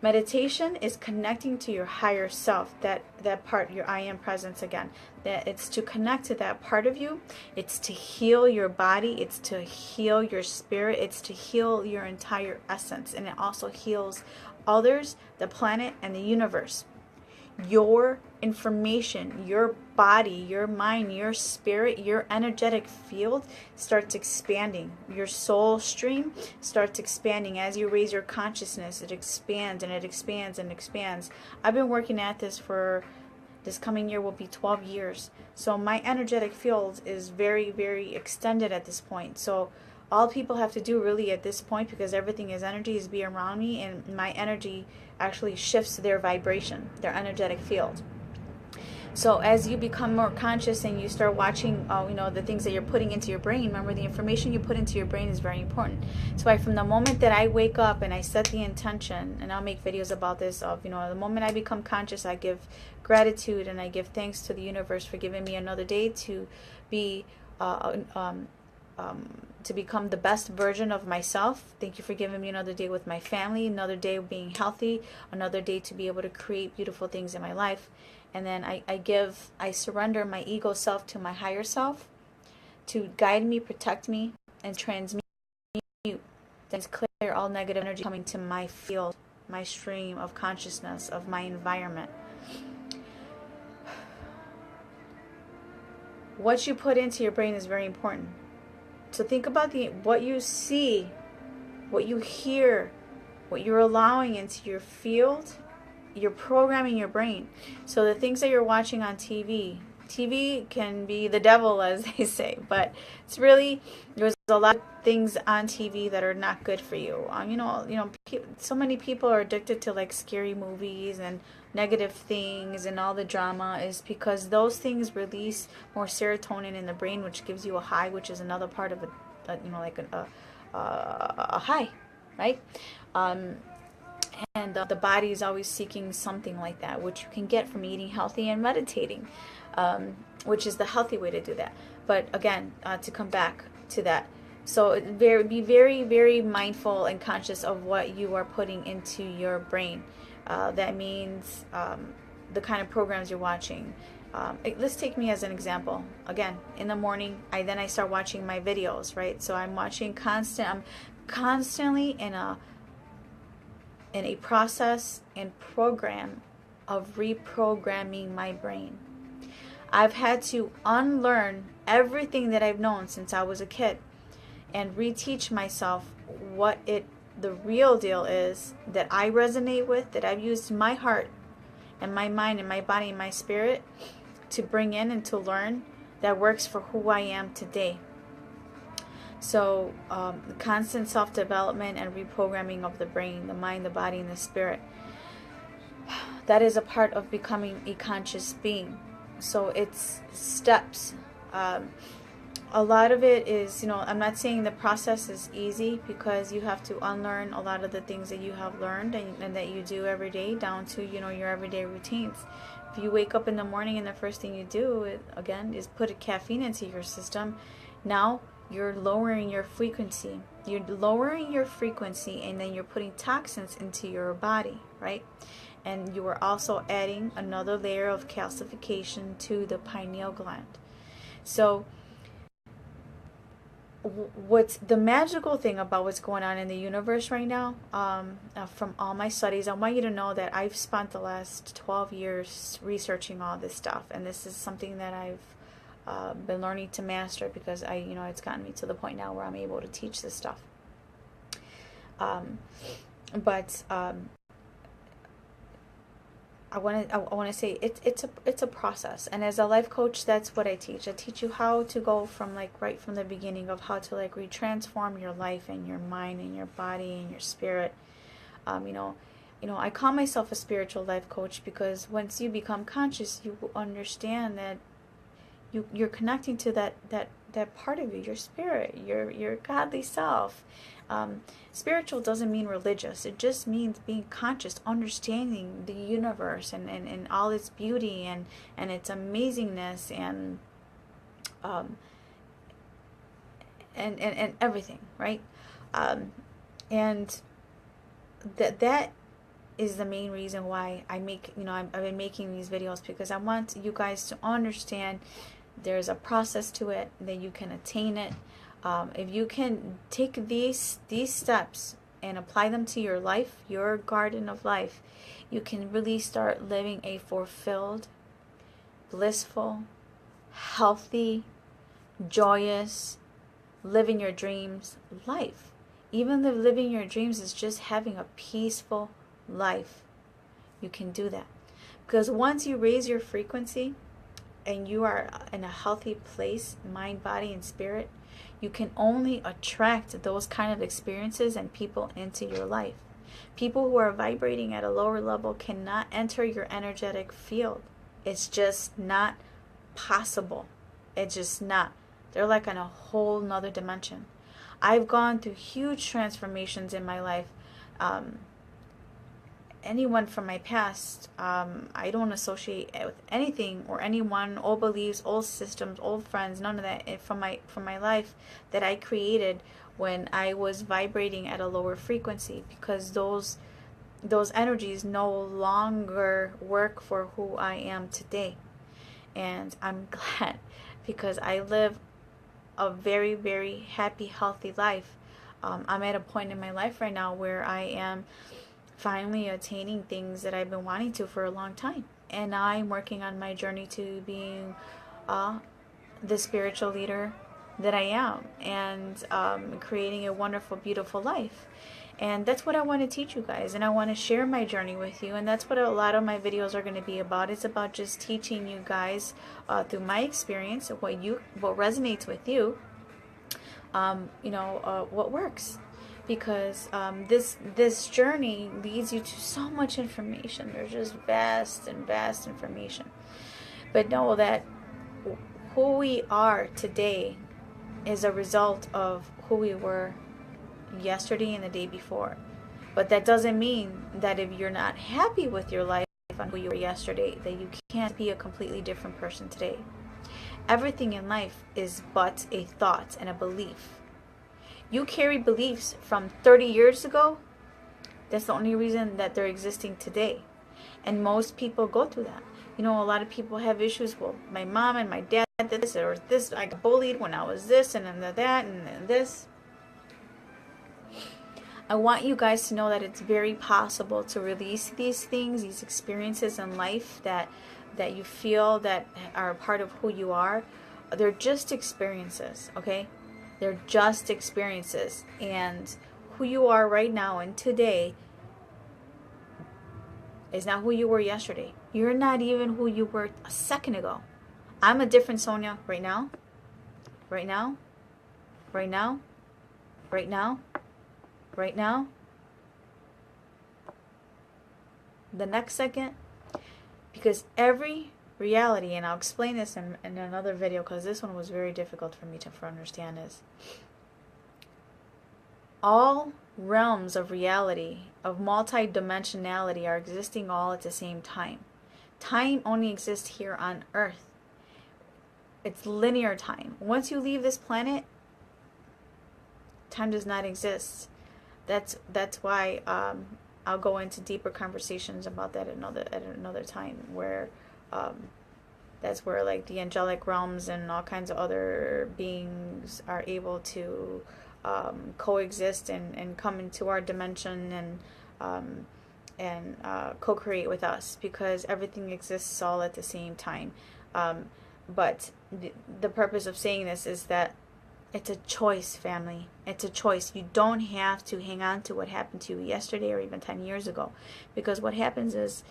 meditation is connecting to your higher self, that part, your I am presence again. That it's to connect to that part of you. It's to heal your body. It's to heal your spirit. It's to heal your entire essence. And it also heals others, the planet, and the universe. Your information, your body, your mind, your spirit, your energetic field starts expanding. Your soul stream starts expanding. As you raise your consciousness, it expands and it expands and expands. I've been working at this for, this coming year will be 12 years. So my energetic field is very, very extended at this point. So all people have to do really at this point, because everything is energy, is be around me, and my energy actually shifts their vibration, their energetic field. So as you become more conscious and you start watching, the things that you're putting into your brain, remember the information you put into your brain is very important. So from the moment that I wake up and I set the intention, and I'll make videos about this, of, the moment I become conscious, I give gratitude and I give thanks to the universe for giving me another day to be, to become the best version of myself. Thank you for giving me another day with my family, another day of being healthy, another day to be able to create beautiful things in my life. And then I surrender my ego self to my higher self to guide me, protect me, and transmute, then clear all negative energy coming to my field, my stream of consciousness, of my environment. What you put into your brain is very important. So think about what you see, what you hear, what you're allowing into your field. You're programming your brain. So the things that you're watching on TV can be the devil, as they say, but it's really, there's a lot of things on TV that are not good for you. So many people are addicted to like scary movies and negative things, and all the drama is because those things release more serotonin in the brain, which gives you a high, which is another part of a high, right? And the body is always seeking something like that, which you can get from eating healthy and meditating, which is the healthy way to do that. But again, to come back to that, so be very, very mindful and conscious of what you are putting into your brain. That means the kind of programs you're watching. Let's take me as an example. Again, in the morning, I start watching my videos, right? So I'm constantly in a process and program of reprogramming my brain. I've had to unlearn everything that I've known since I was a kid and reteach myself what the real deal is that I resonate with, that I've used my heart and my mind and my body and my spirit to bring in and to learn, that works for who I am today. So constant self-development and reprogramming of the brain, the mind, the body, and the spirit, that is a part of becoming a conscious being. So it's steps. A lot of it is, I'm not saying the process is easy, because you have to unlearn a lot of the things that you have learned and that you do every day, down to, your everyday routines. If you wake up in the morning and the first thing you do, again, is put a caffeine into your system, now you're lowering your frequency. You're lowering your frequency, and then you're putting toxins into your body, right? And you are also adding another layer of calcification to the pineal gland. So what's the magical thing about what's going on in the universe right now, from all my studies, I want you to know that I've spent the last 12 years researching all this stuff, and this is something that I've been learning to master, because it's gotten me to the point now where I'm able to teach this stuff. I want to say it's a process, and as a life coach, that's what I teach. I teach you how to go from right from the beginning of how to retransform your life and your mind and your body and your spirit. I call myself a spiritual life coach, because once you become conscious, you will understand that you're connecting to that part of you, your spirit, your godly self. Spiritual doesn't mean religious. It just means being conscious, understanding the universe and all its beauty and its amazingness and everything, right? And that is the main reason why I've been making these videos, because I want you guys to understand there's a process to it, that you can attain it. If you can take these steps and apply them to your life, your garden of life, you can really start living a fulfilled, blissful, healthy, joyous, living your dreams life. Even if living your dreams is just having a peaceful life, you can do that. Because once you raise your frequency and you are in a healthy place, mind, body, and spirit, you can only attract those kind of experiences and people into your life. People who are vibrating at a lower level cannot enter your energetic field. It's just not possible. It's just not. They're like on a whole nother dimension. I've gone through huge transformations in my life. Anyone from my past, I don't associate with anything or anyone, old beliefs, old systems, old friends, none of that from my life that I created when I was vibrating at a lower frequency, because those energies no longer work for who I am today. And I'm glad, because I live a very, very happy, healthy life. I'm at a point in my life right now where I am finally attaining things that I've been wanting to for a long time, and I'm working on my journey to being the spiritual leader that I am, and creating a wonderful, beautiful life. And that's what I want to teach you guys, and I want to share my journey with you, and that's what a lot of my videos are going to be about. It's about just teaching you guys through my experience what resonates with you, what works. Because this journey leads you to so much information. There's just vast information. But know that who we are today is a result of who we were yesterday and the day before. But that doesn't mean that if you're not happy with your life on who you were yesterday, that you can't be a completely different person today. Everything in life is but a thought and a belief. You carry beliefs from 30 years ago. That's the only reason that they're existing today. And most people go through that. You know, a lot of people have issues. Well, my mom and my dad did this, or this, I got bullied when I was this, and then that, and then this. I want you guys to know that it's very possible to release these things, these experiences in life that you feel that are a part of who you are. They're just experiences, okay? They're just experiences. And who you are right now and today is not who you were yesterday. You're not even who you were a second ago. I'm a different Sonia right now. Right now. Right now. Right now. Right now. The next second. Because every reality, and I'll explain this in another video because this one was very difficult for me to understand, is all realms of reality, of multi-dimensionality, are existing all at the same time. Time only exists here on Earth. It's linear time. Once you leave this planet, time does not exist. That's why I'll go into deeper conversations about that at another time, where that's where like the angelic realms and all kinds of other beings are able to coexist and come into our dimension and co-create with us, because everything exists all at the same time. But the purpose of saying this is that it's a choice, family. It's a choice. You don't have to hang on to what happened to you yesterday or even 10 years ago, because what happens is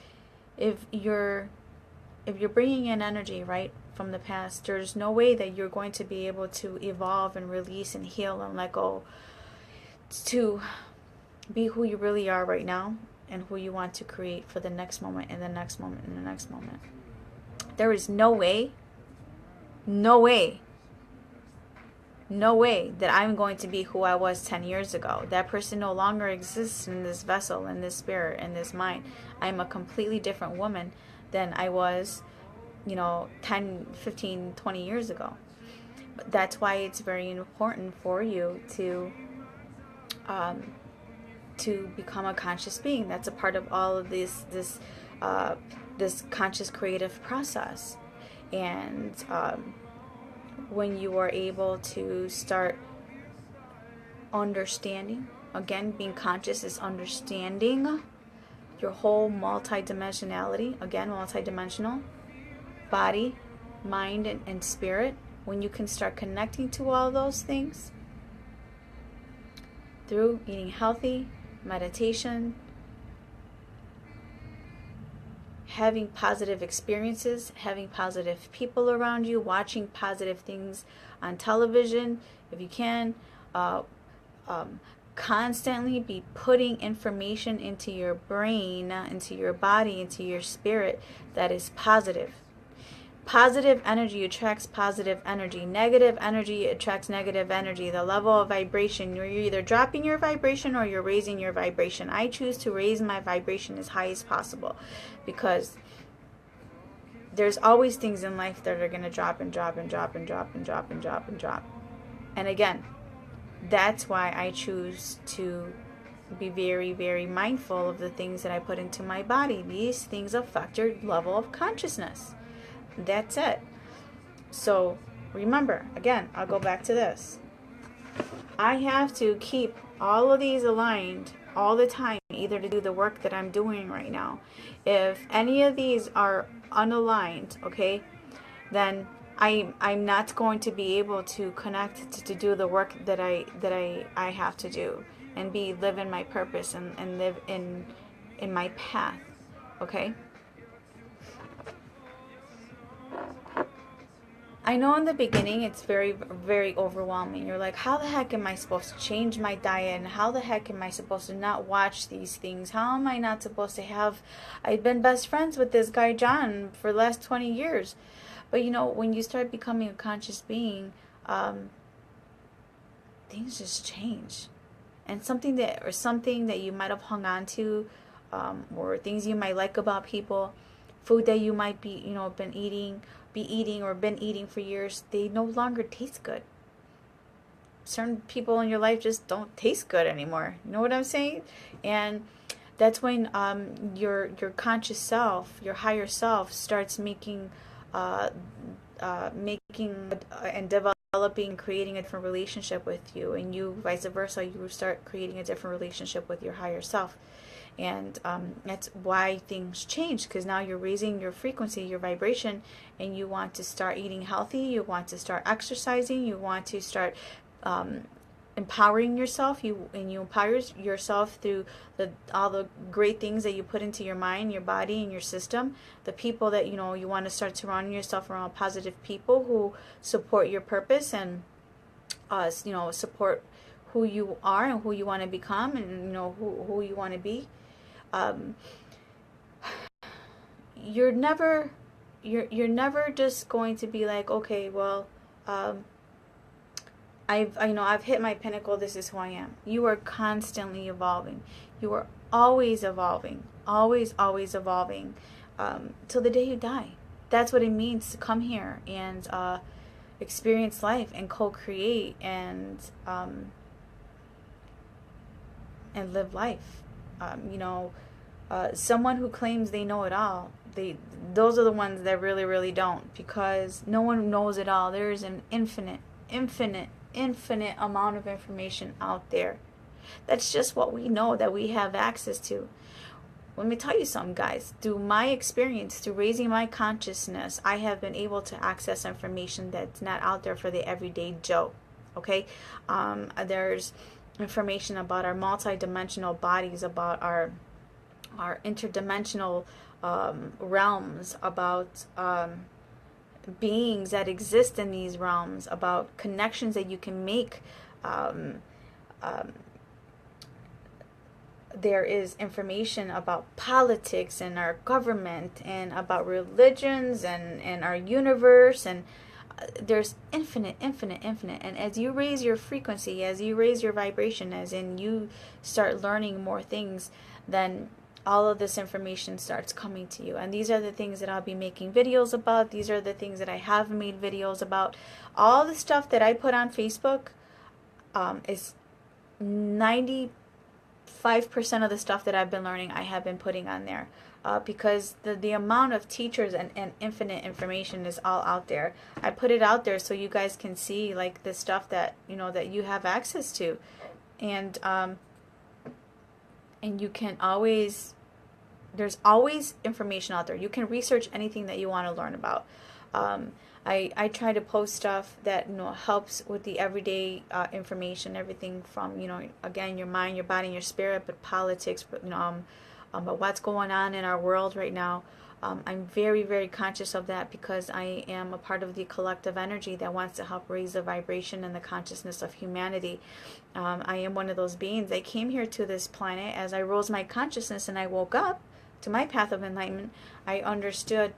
if you're bringing in energy, right, from the past, there's no way that you're going to be able to evolve and release and heal and let go to be who you really are right now and who you want to create for the next moment and the next moment and the next moment. There is no way that I'm going to be who I was 10 years ago. That person no longer exists in this vessel, in this spirit, in this mind. I'm a completely different woman than I was, 10, 15, 20 years ago. But that's why it's very important for you to become a conscious being. That's a part of all of this conscious creative process. And when you are able to start understanding, again, being conscious is understanding your whole multidimensionality, again, multidimensional, body, mind, and spirit. When you can start connecting to all those things through eating healthy, meditation, having positive experiences, having positive people around you, watching positive things on television, if you can, constantly be putting information into your brain, into your body, into your spirit that is positive. Positive energy attracts positive energy. Negative energy attracts negative energy. The level of vibration, you're either dropping your vibration or you're raising your vibration. I choose to raise my vibration as high as possible, because there's always things in life that are going to drop and drop and drop and drop and drop and drop and drop. And again, that's why I choose to be very, very mindful of the things that I put into my body. These things affect your level of consciousness. That's it. So remember, again, I'll go back to this. I have to keep all of these aligned all the time, either to do the work that I'm doing right now. If any of these are unaligned, okay, then I'm not going to be able to connect to do the work that I have to do and live in my purpose and live in my path, okay? I know in the beginning it's very, very overwhelming. You're like, how the heck am I supposed to change my diet? And how the heck am I supposed to not watch these things? How am I not supposed to have... I've been best friends with this guy, John, for the last 20 years. But, when you start becoming a conscious being, things just change. and something that you might have hung on to, or things you might like about people, food that you might be, be eating for years, they no longer taste good. Certain people in your life just don't taste good anymore. You know what I'm saying? And that's when your conscious self, your higher self, starts making and developing, creating a different relationship with you, and you vice versa. You start creating a different relationship with your higher self, and that's why things change, because now you're raising your frequency, your vibration, and you want to start eating healthy. You want to start exercising. You want to start empowering yourself. You empower yourself through all the great things that you put into your mind, your body, and your system. The people that you want to start surrounding yourself around positive people who support your purpose and support who you are and who you want to become, and who you want to be. You're never just going to be like, okay, well, I've hit my pinnacle. This is who I am. You are constantly evolving. You are always evolving, always evolving, till the day you die. That's what it means to come here and experience life and co-create and live life. Someone who claims they know it all, those are the ones that really, really don't, because no one knows it all. There is an infinite amount of information out there. That's just what we know, that we have access to. Let me tell you something, guys. Through my experience, through raising my consciousness, I have been able to access information that's not out there for the everyday Joe. Okay? There's information about our multi-dimensional bodies, about our interdimensional realms, about beings that exist in these realms, about connections that you can make. There is information about politics and our government, and about religions and our universe, and there's infinite. And as you raise your frequency, as you raise your vibration, as in you start learning more things, then all of this information starts coming to you. And these are the things that I'll be making videos about. These are the things that I have made videos about. All the stuff that I put on Facebook is 95% of the stuff that I've been learning, I have been putting on there. Because the amount of teachers and infinite information is all out there. I put it out there so you guys can see, like, the stuff that that you have access to. And you can always, there's always information out there. You can research anything that you want to learn about. I try to post stuff that helps with the everyday information, everything from again, your mind, your body, and your spirit, but politics, but but what's going on in our world right now. I'm very, very conscious of that, because I am a part of the collective energy that wants to help raise the vibration and the consciousness of humanity. I am one of those beings. I came here to this planet as I rose my consciousness and I woke up to my path of enlightenment. I understood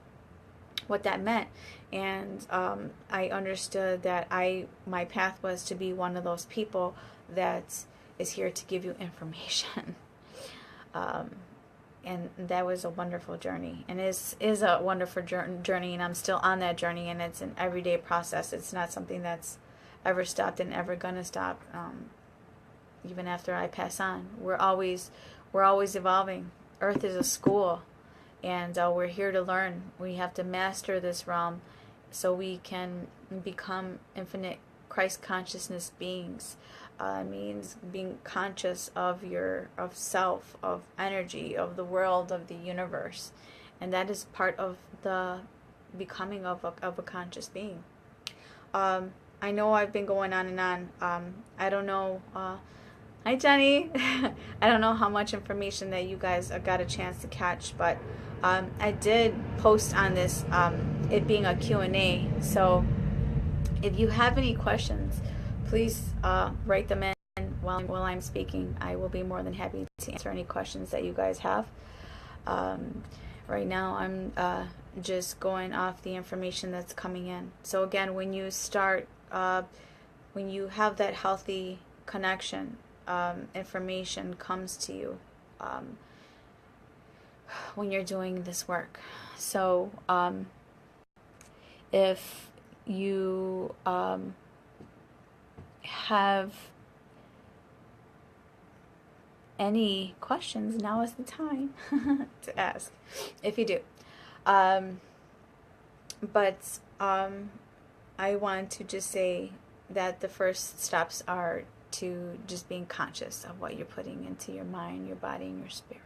what that meant, and I understood that my path was to be one of those people that is here to give you information. And that was a wonderful journey, and is a wonderful journey, and I'm still on that journey, and it's an everyday process. It's not something that's ever stopped and ever gonna stop. Even after I pass on, we're always evolving. Earth is a school, and we're here to learn. We have to master this realm so we can become infinite Christ consciousness beings. Means being conscious of self, of energy, of the world, of the universe, and that is part of the becoming of a conscious being. I know I've been going on and on. I don't know. Hi, Jenny. I don't know how much information that you guys got a chance to catch, but I did post on this, it being a Q&A. So if you have any questions, please write them in while I'm speaking. I will be more than happy to answer any questions that you guys have. Right now, I'm just going off the information that's coming in. So again, when you start, when you have that healthy connection, information comes to you when you're doing this work. So if you have any questions, now is the time to ask, if you do. But I want to just say that the first steps are to just being conscious of what you're putting into your mind, your body, and your spirit.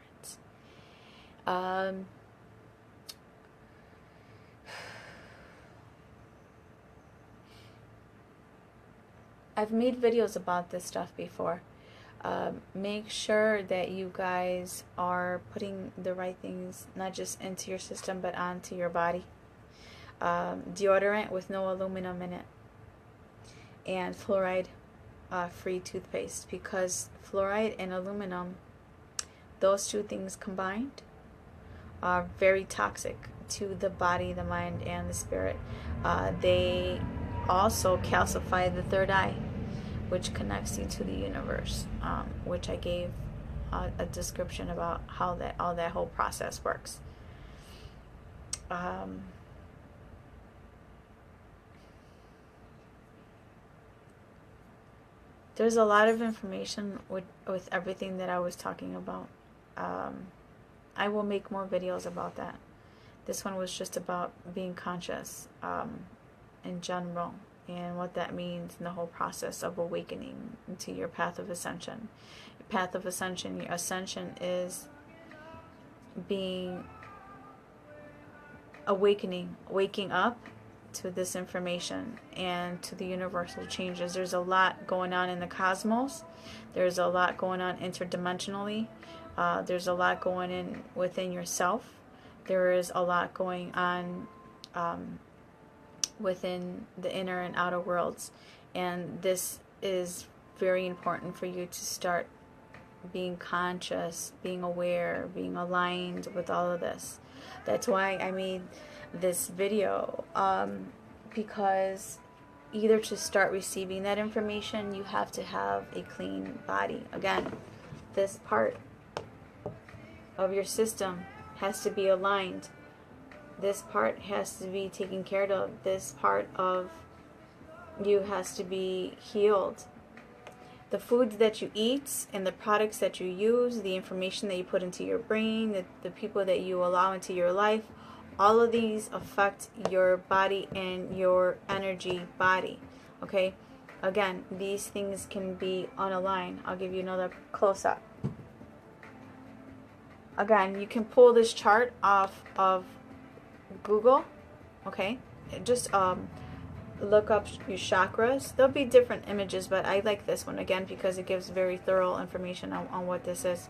I've made videos about this stuff before. Make sure that you guys are putting the right things, not just into your system, but onto your body. Deodorant with no aluminum in it, and fluoride free toothpaste, because fluoride and aluminum, those two things combined, are very toxic to the body, the mind, and the spirit. They also calcify the third eye, which connects you to the universe, which I gave a description about how that whole process works. There's a lot of information with everything that I was talking about. I will make more videos about that. This one was just about being conscious in general, and what that means in the whole process of awakening into your path of ascension. Your path of ascension, your ascension is waking up to this information and to the universal changes. There's a lot going on in the cosmos. There's a lot going on interdimensionally. There's a lot going in within yourself. There is a lot going on within the inner and outer worlds, and this is very important for you to start being conscious, being aware, being aligned with all of this. That's why I made this video, because either to start receiving that information, you have to have a clean body. Again, this part of your system has to be aligned. This part has to be taken care of. This part of you has to be healed. The foods that you eat and the products that you use, the information that you put into your brain, the people that you allow into your life, all of these affect your body and your energy body. Okay? Again, these things can be unaligned. I'll give you another close-up. Again, you can pull this chart off of Google. Okay? Just look up your chakras. There'll be different images, but I like this one again because it gives very thorough information on what this is.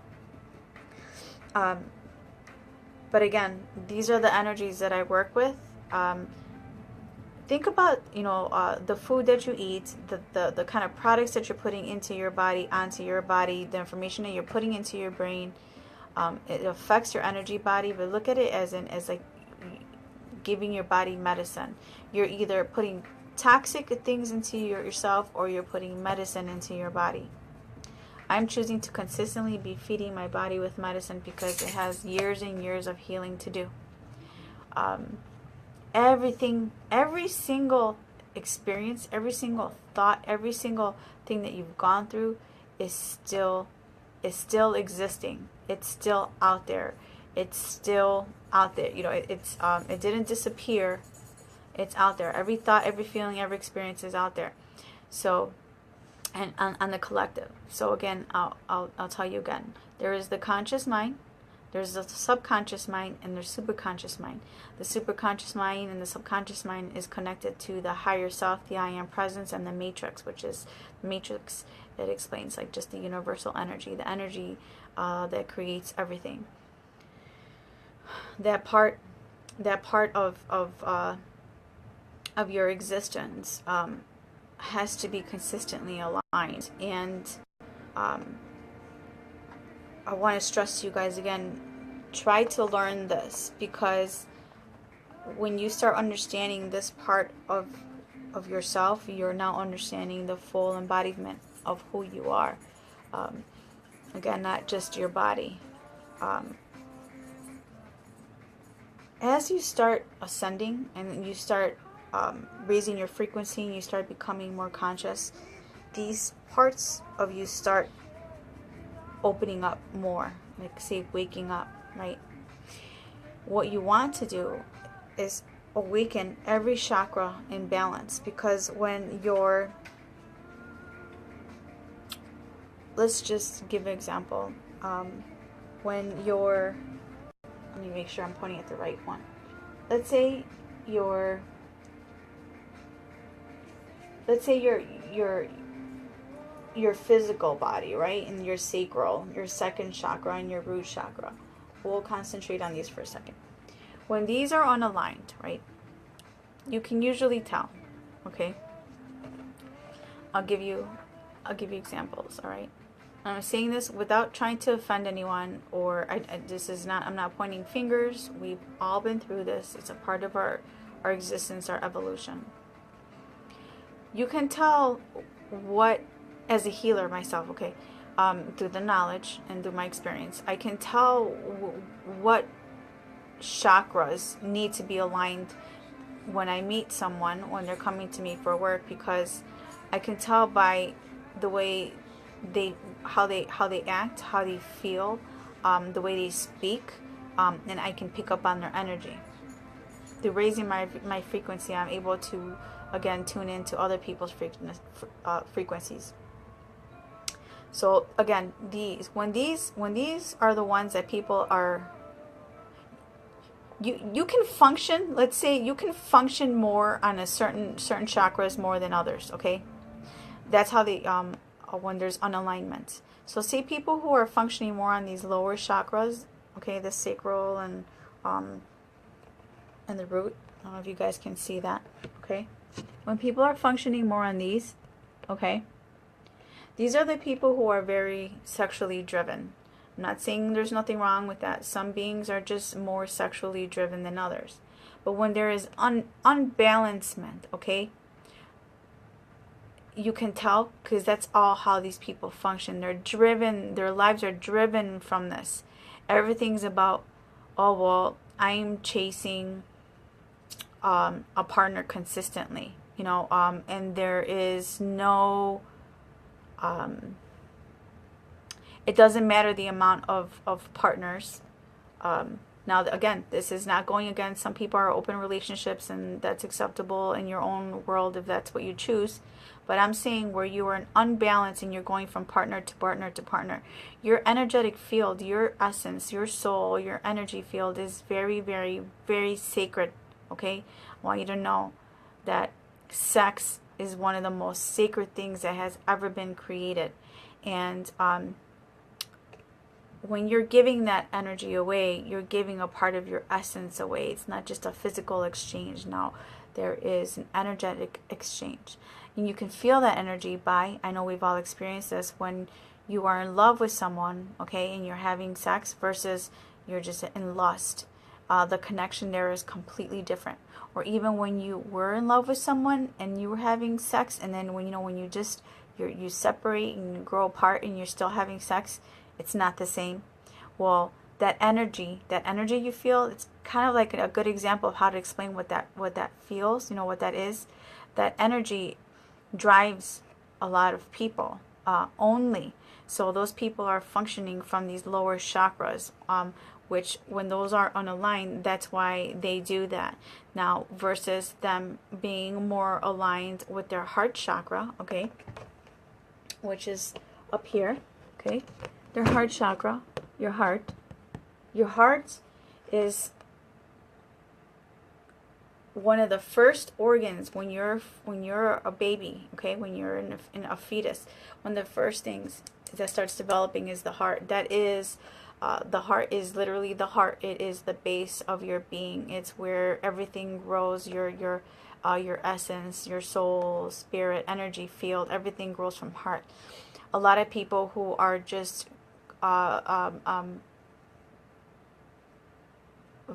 But again, these are the energies that I work with. Think about, the food that you eat, the kind of products that you're putting into your body, onto your body, the information that you're putting into your brain. It affects your energy body, but look at it as like giving your body medicine. You're either putting toxic things into yourself, or you're putting medicine into your body. I'm choosing to consistently be feeding my body with medicine because it has years and years of healing to do. Every single experience, every single thought, every single thing that you've gone through is still existing. It's still out there. It's still out there. It didn't disappear. It's out there. Every thought, every feeling, every experience is out there. So, and on the collective. So again, I'll tell you again. There is the conscious mind, there's the subconscious mind, and there's superconscious mind. The superconscious mind and the subconscious mind is connected to the higher self, the I am presence, and the matrix, which is the matrix that explains like just the universal energy, the energy that creates everything. That part of your existence has to be consistently aligned. And I want to stress to you guys again, try to learn this, because when you start understanding this part of yourself, you're now understanding the full embodiment of who you are. Again, not just your body. As you start ascending and you start raising your frequency and you start becoming more conscious, these parts of you start opening up more, like say waking up, right? What you want to do is awaken every chakra in balance, because when you're, let's just give an example. When you're, let me make sure I'm pointing at the right one. Let's say your physical body, right? And your sacral, your second chakra, and your root chakra. We'll concentrate on these for a second. When these are unaligned, right? You can usually tell, okay? I'll give you examples, all right? I'm saying this without trying to offend anyone, or I'm not pointing fingers. We've all been through this. It's a part of our existence, our evolution. You can tell what, as a healer myself, okay, through the knowledge and through my experience, I can tell what chakras need to be aligned when I meet someone, when they're coming to me for work, because I can tell by the way how they act, how they feel, the way they speak, and I can pick up on their energy. Through raising my frequency, I'm able to again tune into other people's frequencies. So again, when these are the ones that people are, you can function, let's say you can function more on a certain chakras more than others, okay? That's how they when there's unalignment. So say people who are functioning more on these lower chakras, okay, the sacral and the root. I don't know if you guys can see that, okay? When people are functioning more on these, okay, these are the people who are very sexually driven. I'm not saying there's nothing wrong with that. Some beings are just more sexually driven than others. But when there is unbalancement, okay, you can tell, because that's all how these people function. They're driven, their lives are driven from this. Everything's about, oh, well, I'm chasing a partner consistently, you know, and there is no, it doesn't matter the amount of partners. Now, again, this is not going against, some people are open relationships and that's acceptable in your own world if that's what you choose. But I'm saying where you are in unbalance and you're going from partner to partner to partner, your energetic field, your essence, your soul, your energy field is very, very, very sacred, okay? I want you to know that sex is one of the most sacred things that has ever been created. And when you're giving that energy away, you're giving a part of your essence away. It's not just a physical exchange. No, there is an energetic exchange. And you can feel that energy by, I know we've all experienced this, when you are in love with someone, okay, and you're having sex versus you're just in lust. The connection there is completely different. Or even when you were in love with someone and you were having sex, and then when you separate and you grow apart and you're still having sex, it's not the same. Well, that energy you feel, it's kind of like a good example of how to explain what that feels, you know, what that is. That energy drives a lot of people only. So those people are functioning from these lower chakras, which when those are unaligned, that's why they do that. Now, versus them being more aligned with their heart chakra, okay, which is up here, okay, their heart chakra, your heart. Your heart is one of the first organs when you're a baby, okay, when you're in a fetus. One of the first things that starts developing is the heart. That is, the heart is literally the heart. It is the base of your being. It's where everything grows. Your essence, your soul, spirit, energy field. Everything grows from heart. A lot of people who are just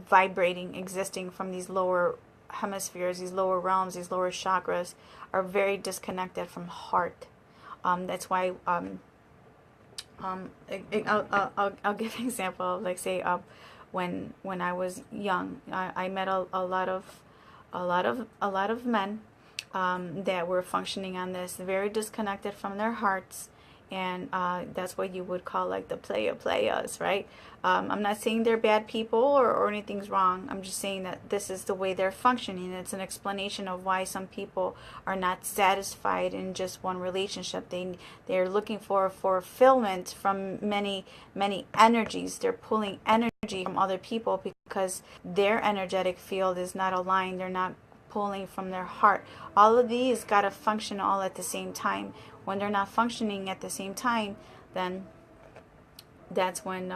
vibrating, existing from these lower hemispheres, these lower realms, these lower chakras, are very disconnected from heart. That's why I'll give an example of, like, say, when I was young, I met a lot of men that were functioning on this, very disconnected from their hearts, and that's what you would call like the players, right? I'm not saying they're bad people or anything's wrong. I'm just saying that this is the way they're functioning. It's an explanation of why some people are not satisfied in just one relationship. They're looking for fulfillment from many energies. They're pulling energy from other people because their energetic field is not aligned. They're not pulling from their heart. All of these got to function all at the same time. When they're not functioning at the same time, then that's when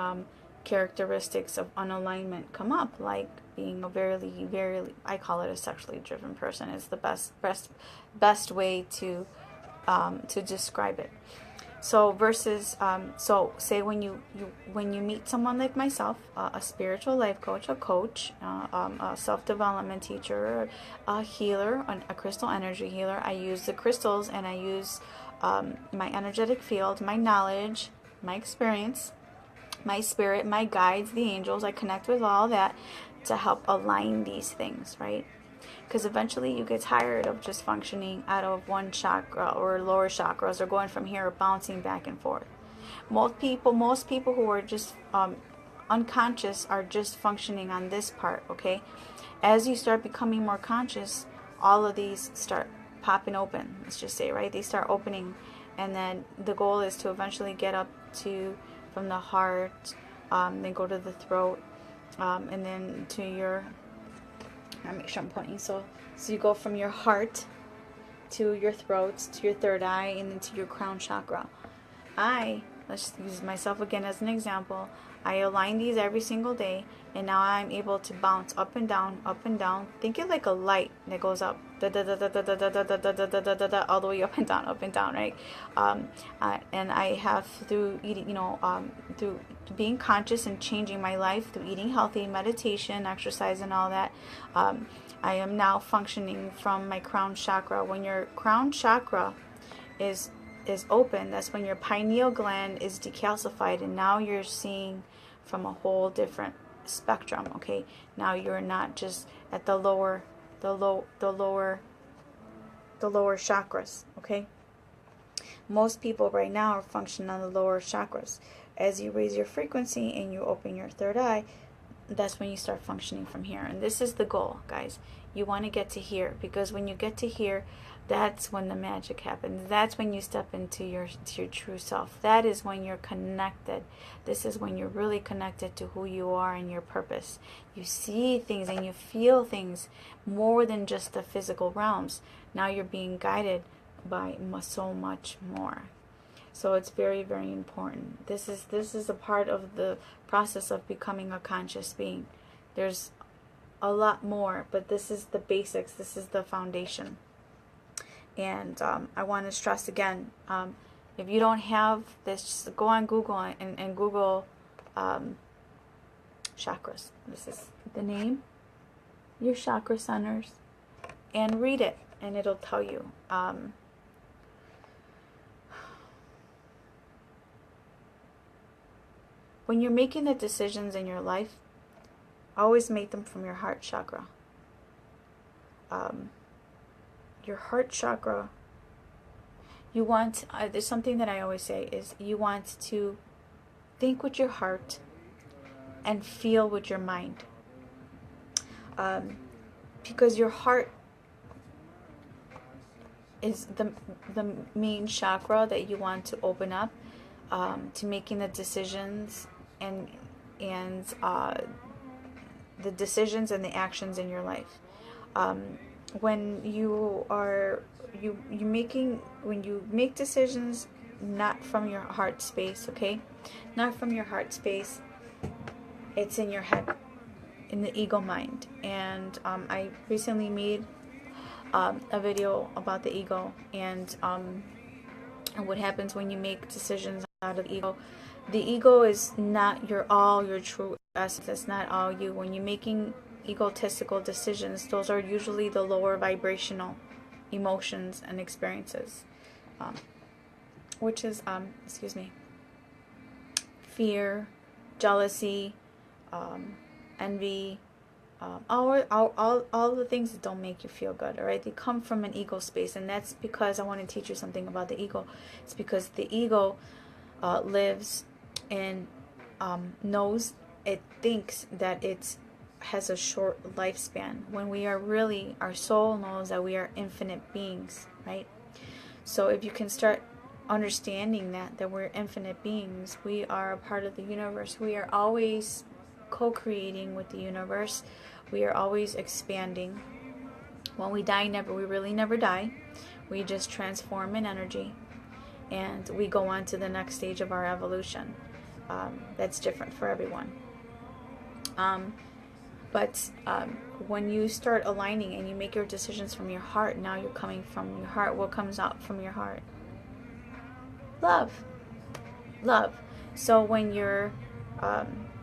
characteristics of unalignment come up, like being a very, I call it a sexually driven person is the best way to describe it. So versus so say when you meet someone like myself, a spiritual life coach, a coach, a self-development teacher, a healer, a crystal energy healer, I use the crystals and I use my energetic field, my knowledge, my experience, my spirit, my guides, the angels. I connect with all that to help align these things, right? Because eventually you get tired of just functioning out of one chakra or lower chakras, or going from here, bouncing back and forth. Most people who are just unconscious are just functioning on this part, okay? As you start becoming more conscious, all of these start popping open, let's just say, right? They start opening, and then the goal is to eventually get up to from the heart, then go to the throat, and then to your, I'll make sure I'm pointing, so you go from your heart to your throat, to your third eye, and then to your crown chakra. Let's use myself again as an example. I align these every single day, and now I'm able to bounce up and down, up and down. Think it like a light that goes up, all the way up and down, right? And I have, through eating, through being conscious and changing my life, through eating healthy, meditation, exercise, and all that, I am now functioning from my crown chakra. When your crown chakra is open, that's when your pineal gland is decalcified, and now you're seeing from a whole different spectrum, okay? Now you're not just at the lower chakras, okay? Most people right now are functioning on the lower chakras. As you raise your frequency and you open your third eye, that's when you start functioning from here. And this is the goal, guys. You want to get to here, because when you get to here, that's when the magic happens. That's when you step into your true self. That is when you're connected. This is when you're really connected to who you are and your purpose. You see things and you feel things more than just the physical realms. Now you're being guided by so much more. So it's very, very important. This is a part of the process of becoming a conscious being. There's a lot more, but this is the basics. This is the foundation. And I want to stress again, if you don't have this, just go on Google and Google chakras. This is the name, your chakra centers, and read it, and it'll tell you. When you're making the decisions in your life, always make them from your heart chakra. Your heart chakra, you want, there's something that I always say, is you want to think with your heart and feel with your mind. Because your heart is the main chakra that you want to open up to making the decisions and the decisions and the actions in your life. When you make decisions not from your heart space, okay? Not from your heart space, it's in your head, in the ego mind. And I recently made a video about the ego and what happens when you make decisions out of the ego. The ego is not your true essence. It's not all you. When you're making egotistical decisions, those are usually the lower vibrational emotions and experiences, which is excuse me, fear, jealousy, envy, all the things that don't make you feel good, all right? They come from an ego space, and that's because I want to teach you something about the ego. It's because the ego lives and knows, it thinks that it has a short lifespan, when we are really, our soul knows that we are infinite beings, right? So if you can start understanding that we're infinite beings, we are a part of the universe, we are always co-creating with the universe, we are always expanding. When we die, we really never die. We just transform in energy, and we go on to the next stage of our evolution. That's different for everyone. But when you start aligning and you make your decisions from your heart, now you're coming from your heart. What comes out from your heart? Love. Love. So when you're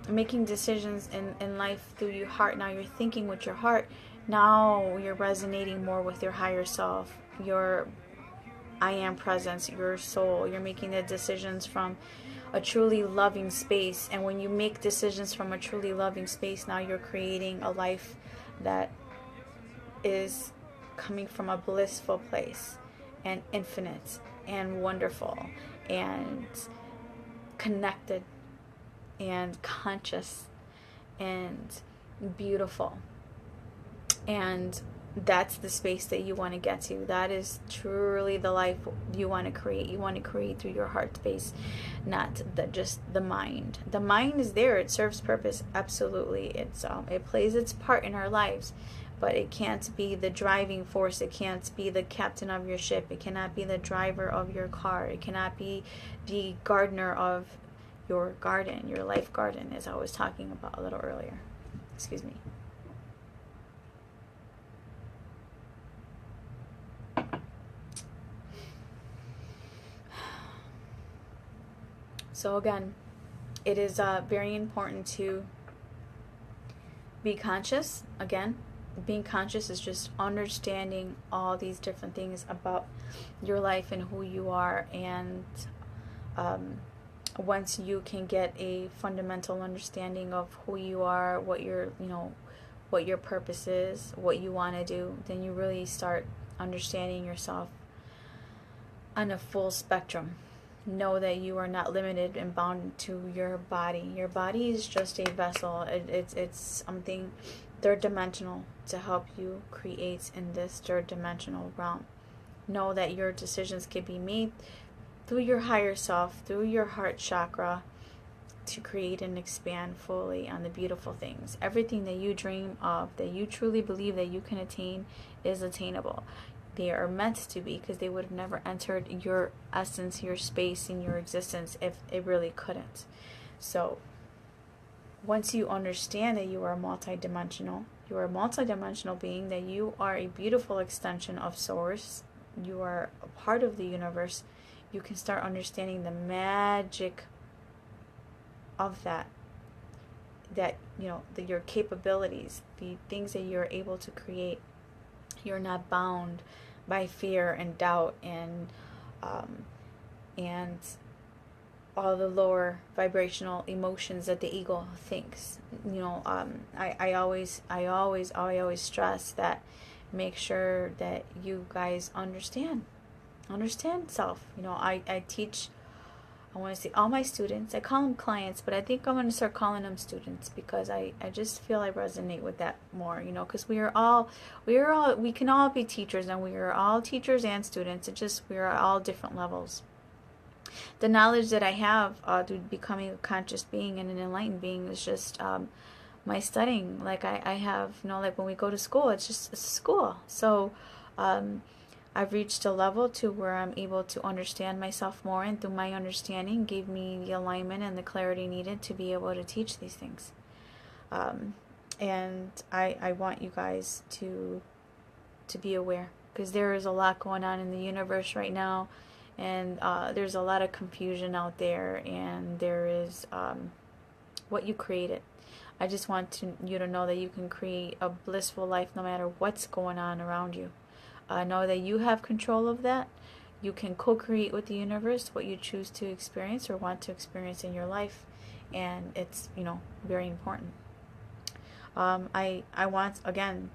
making decisions in life through your heart, now you're thinking with your heart, now you're resonating more with your higher self, your I am presence, your soul. You're making the decisions from a truly loving space. And when you make decisions from a truly loving space, now you're creating a life that is coming from a blissful place, and infinite and wonderful and connected and conscious and beautiful. And that's the space that you want to get to. That is truly the life you want to create. You want to create through your heart space, not just the mind. The mind is there. It serves purpose. Absolutely. It plays its part in our lives, but it can't be the driving force. It can't be the captain of your ship. It cannot be the driver of your car. It cannot be the gardener of your garden, your life garden, as I was talking about a little earlier. Excuse me. So again, it is very important to be conscious. Again, being conscious is just understanding all these different things about your life and who you are. And once you can get a fundamental understanding of who you are, what your purpose is, what you want to do, then you really start understanding yourself on a full spectrum. Know that you are not limited and bound to your body. Your body is just a vessel. It's something third dimensional to help you create in this third dimensional realm. Know that your decisions can be made through your higher self, through your heart chakra, to create and expand fully on the beautiful things. Everything that you dream of, that you truly believe that you can attain, is attainable. They are meant to be, because they would have never entered your essence, your space, and your existence if it really couldn't. So once you understand that you are multidimensional, you are a multidimensional being, that you are a beautiful extension of Source, you are a part of the universe, you can start understanding the magic of that your capabilities, the things that you're able to create. You're not bound by fear and doubt and all the lower vibrational emotions that the ego thinks. I always stress that. Make sure that you guys understand self. I teach, I want to say, all my students. I call them clients, but I think I'm going to start calling them students, because I just feel I resonate with that more, because we can all be teachers, and we are all teachers and students. We are all different levels. The knowledge that I have through becoming a conscious being and an enlightened being is just my studying. Like I have, like when we go to school, it's a school. So I've reached a level to where I'm able to understand myself more, and through my understanding gave me the alignment and the clarity needed to be able to teach these things. And I want you guys to be aware, because there is a lot going on in the universe right now, and there's a lot of confusion out there, and there is what you created. I just want you to know that you can create a blissful life no matter what's going on around you. Know that you have control of that. You can co-create with the universe what you choose to experience or want to experience in your life. and it's, you know, very important. I want, again,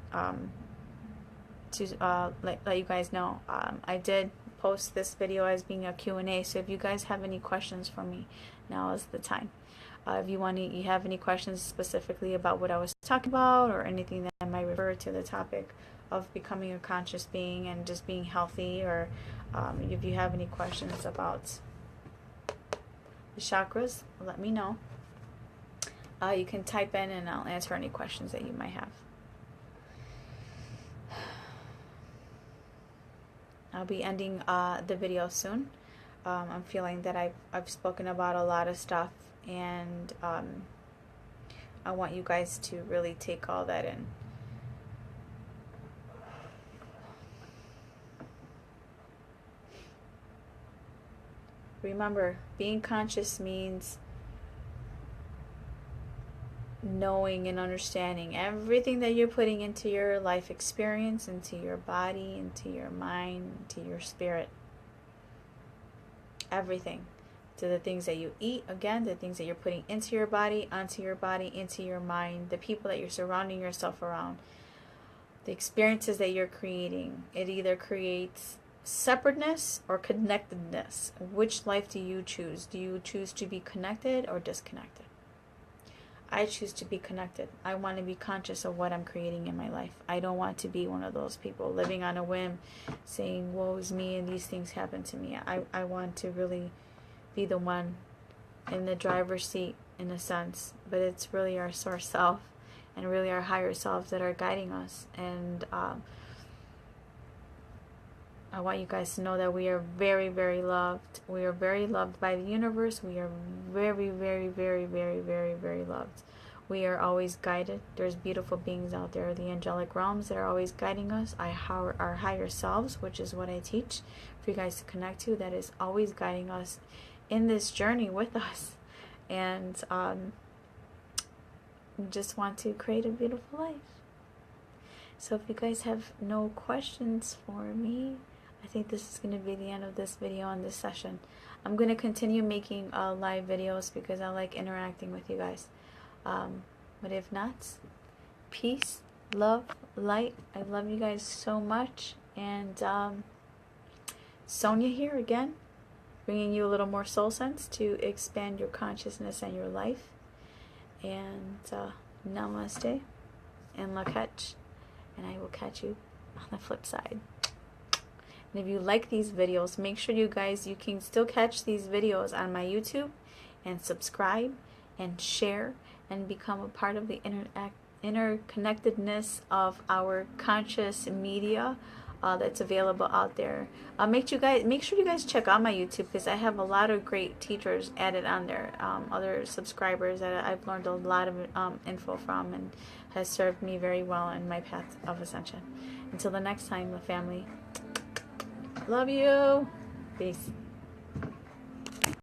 to let you guys know, I did post this video as being a Q&A, so if you guys have any questions for me, now is the time. If you have any questions specifically about what I was talking about, or anything that might refer to the topic of becoming a conscious being and just being healthy, or if you have any questions about the chakras, let me know. You can type in and I'll answer any questions that you might have. I'll be ending the video soon. I'm feeling that I've spoken about a lot of stuff, and I want you guys to really take all that in. Remember, being conscious means knowing and understanding everything that you're putting into your life experience, into your body, into your mind, into your spirit. Everything. To the things that you eat, again, the things that you're putting into your body, onto your body, into your mind, the people that you're surrounding yourself around, the experiences that you're creating. It either creates separateness or connectedness. Which life do you choose? Do you choose to be connected or disconnected? I choose to be connected. I want to be conscious of what I'm creating in my life. I don't want to be one of those people living on a whim, saying, woe is me and these things happen to me. I want to really be the one in the driver's seat, in a sense. But it's really our source self and really our higher selves that are guiding us. And I want you guys to know that we are very, very loved. We are very loved by the universe. We are very, very, very, very, very, very loved. We are always guided. There's beautiful beings out there, the angelic realms, that are always guiding us. Our higher selves, which is what I teach for you guys to connect to, that is always guiding us in this journey with us. And we just want to create a beautiful life. So if you guys have no questions for me, I think this is going to be the end of this video on this session. I'm going to continue making live videos because I like interacting with you guys. But if not, peace, love, light. I love you guys so much. And Sonia here again, bringing you a little more soul sense to expand your consciousness and your life. And namaste and lakach. And I will catch you on the flip side. And if you like these videos, make sure you can still catch these videos on my YouTube, and subscribe and share and become a part of the interconnectedness of our conscious media that's available out there. Make sure you guys check out my YouTube, because I have a lot of great teachers added on there, other subscribers that I've learned a lot of info from, and has served me very well in my path of ascension. Until the next time, the family. Love you. Peace.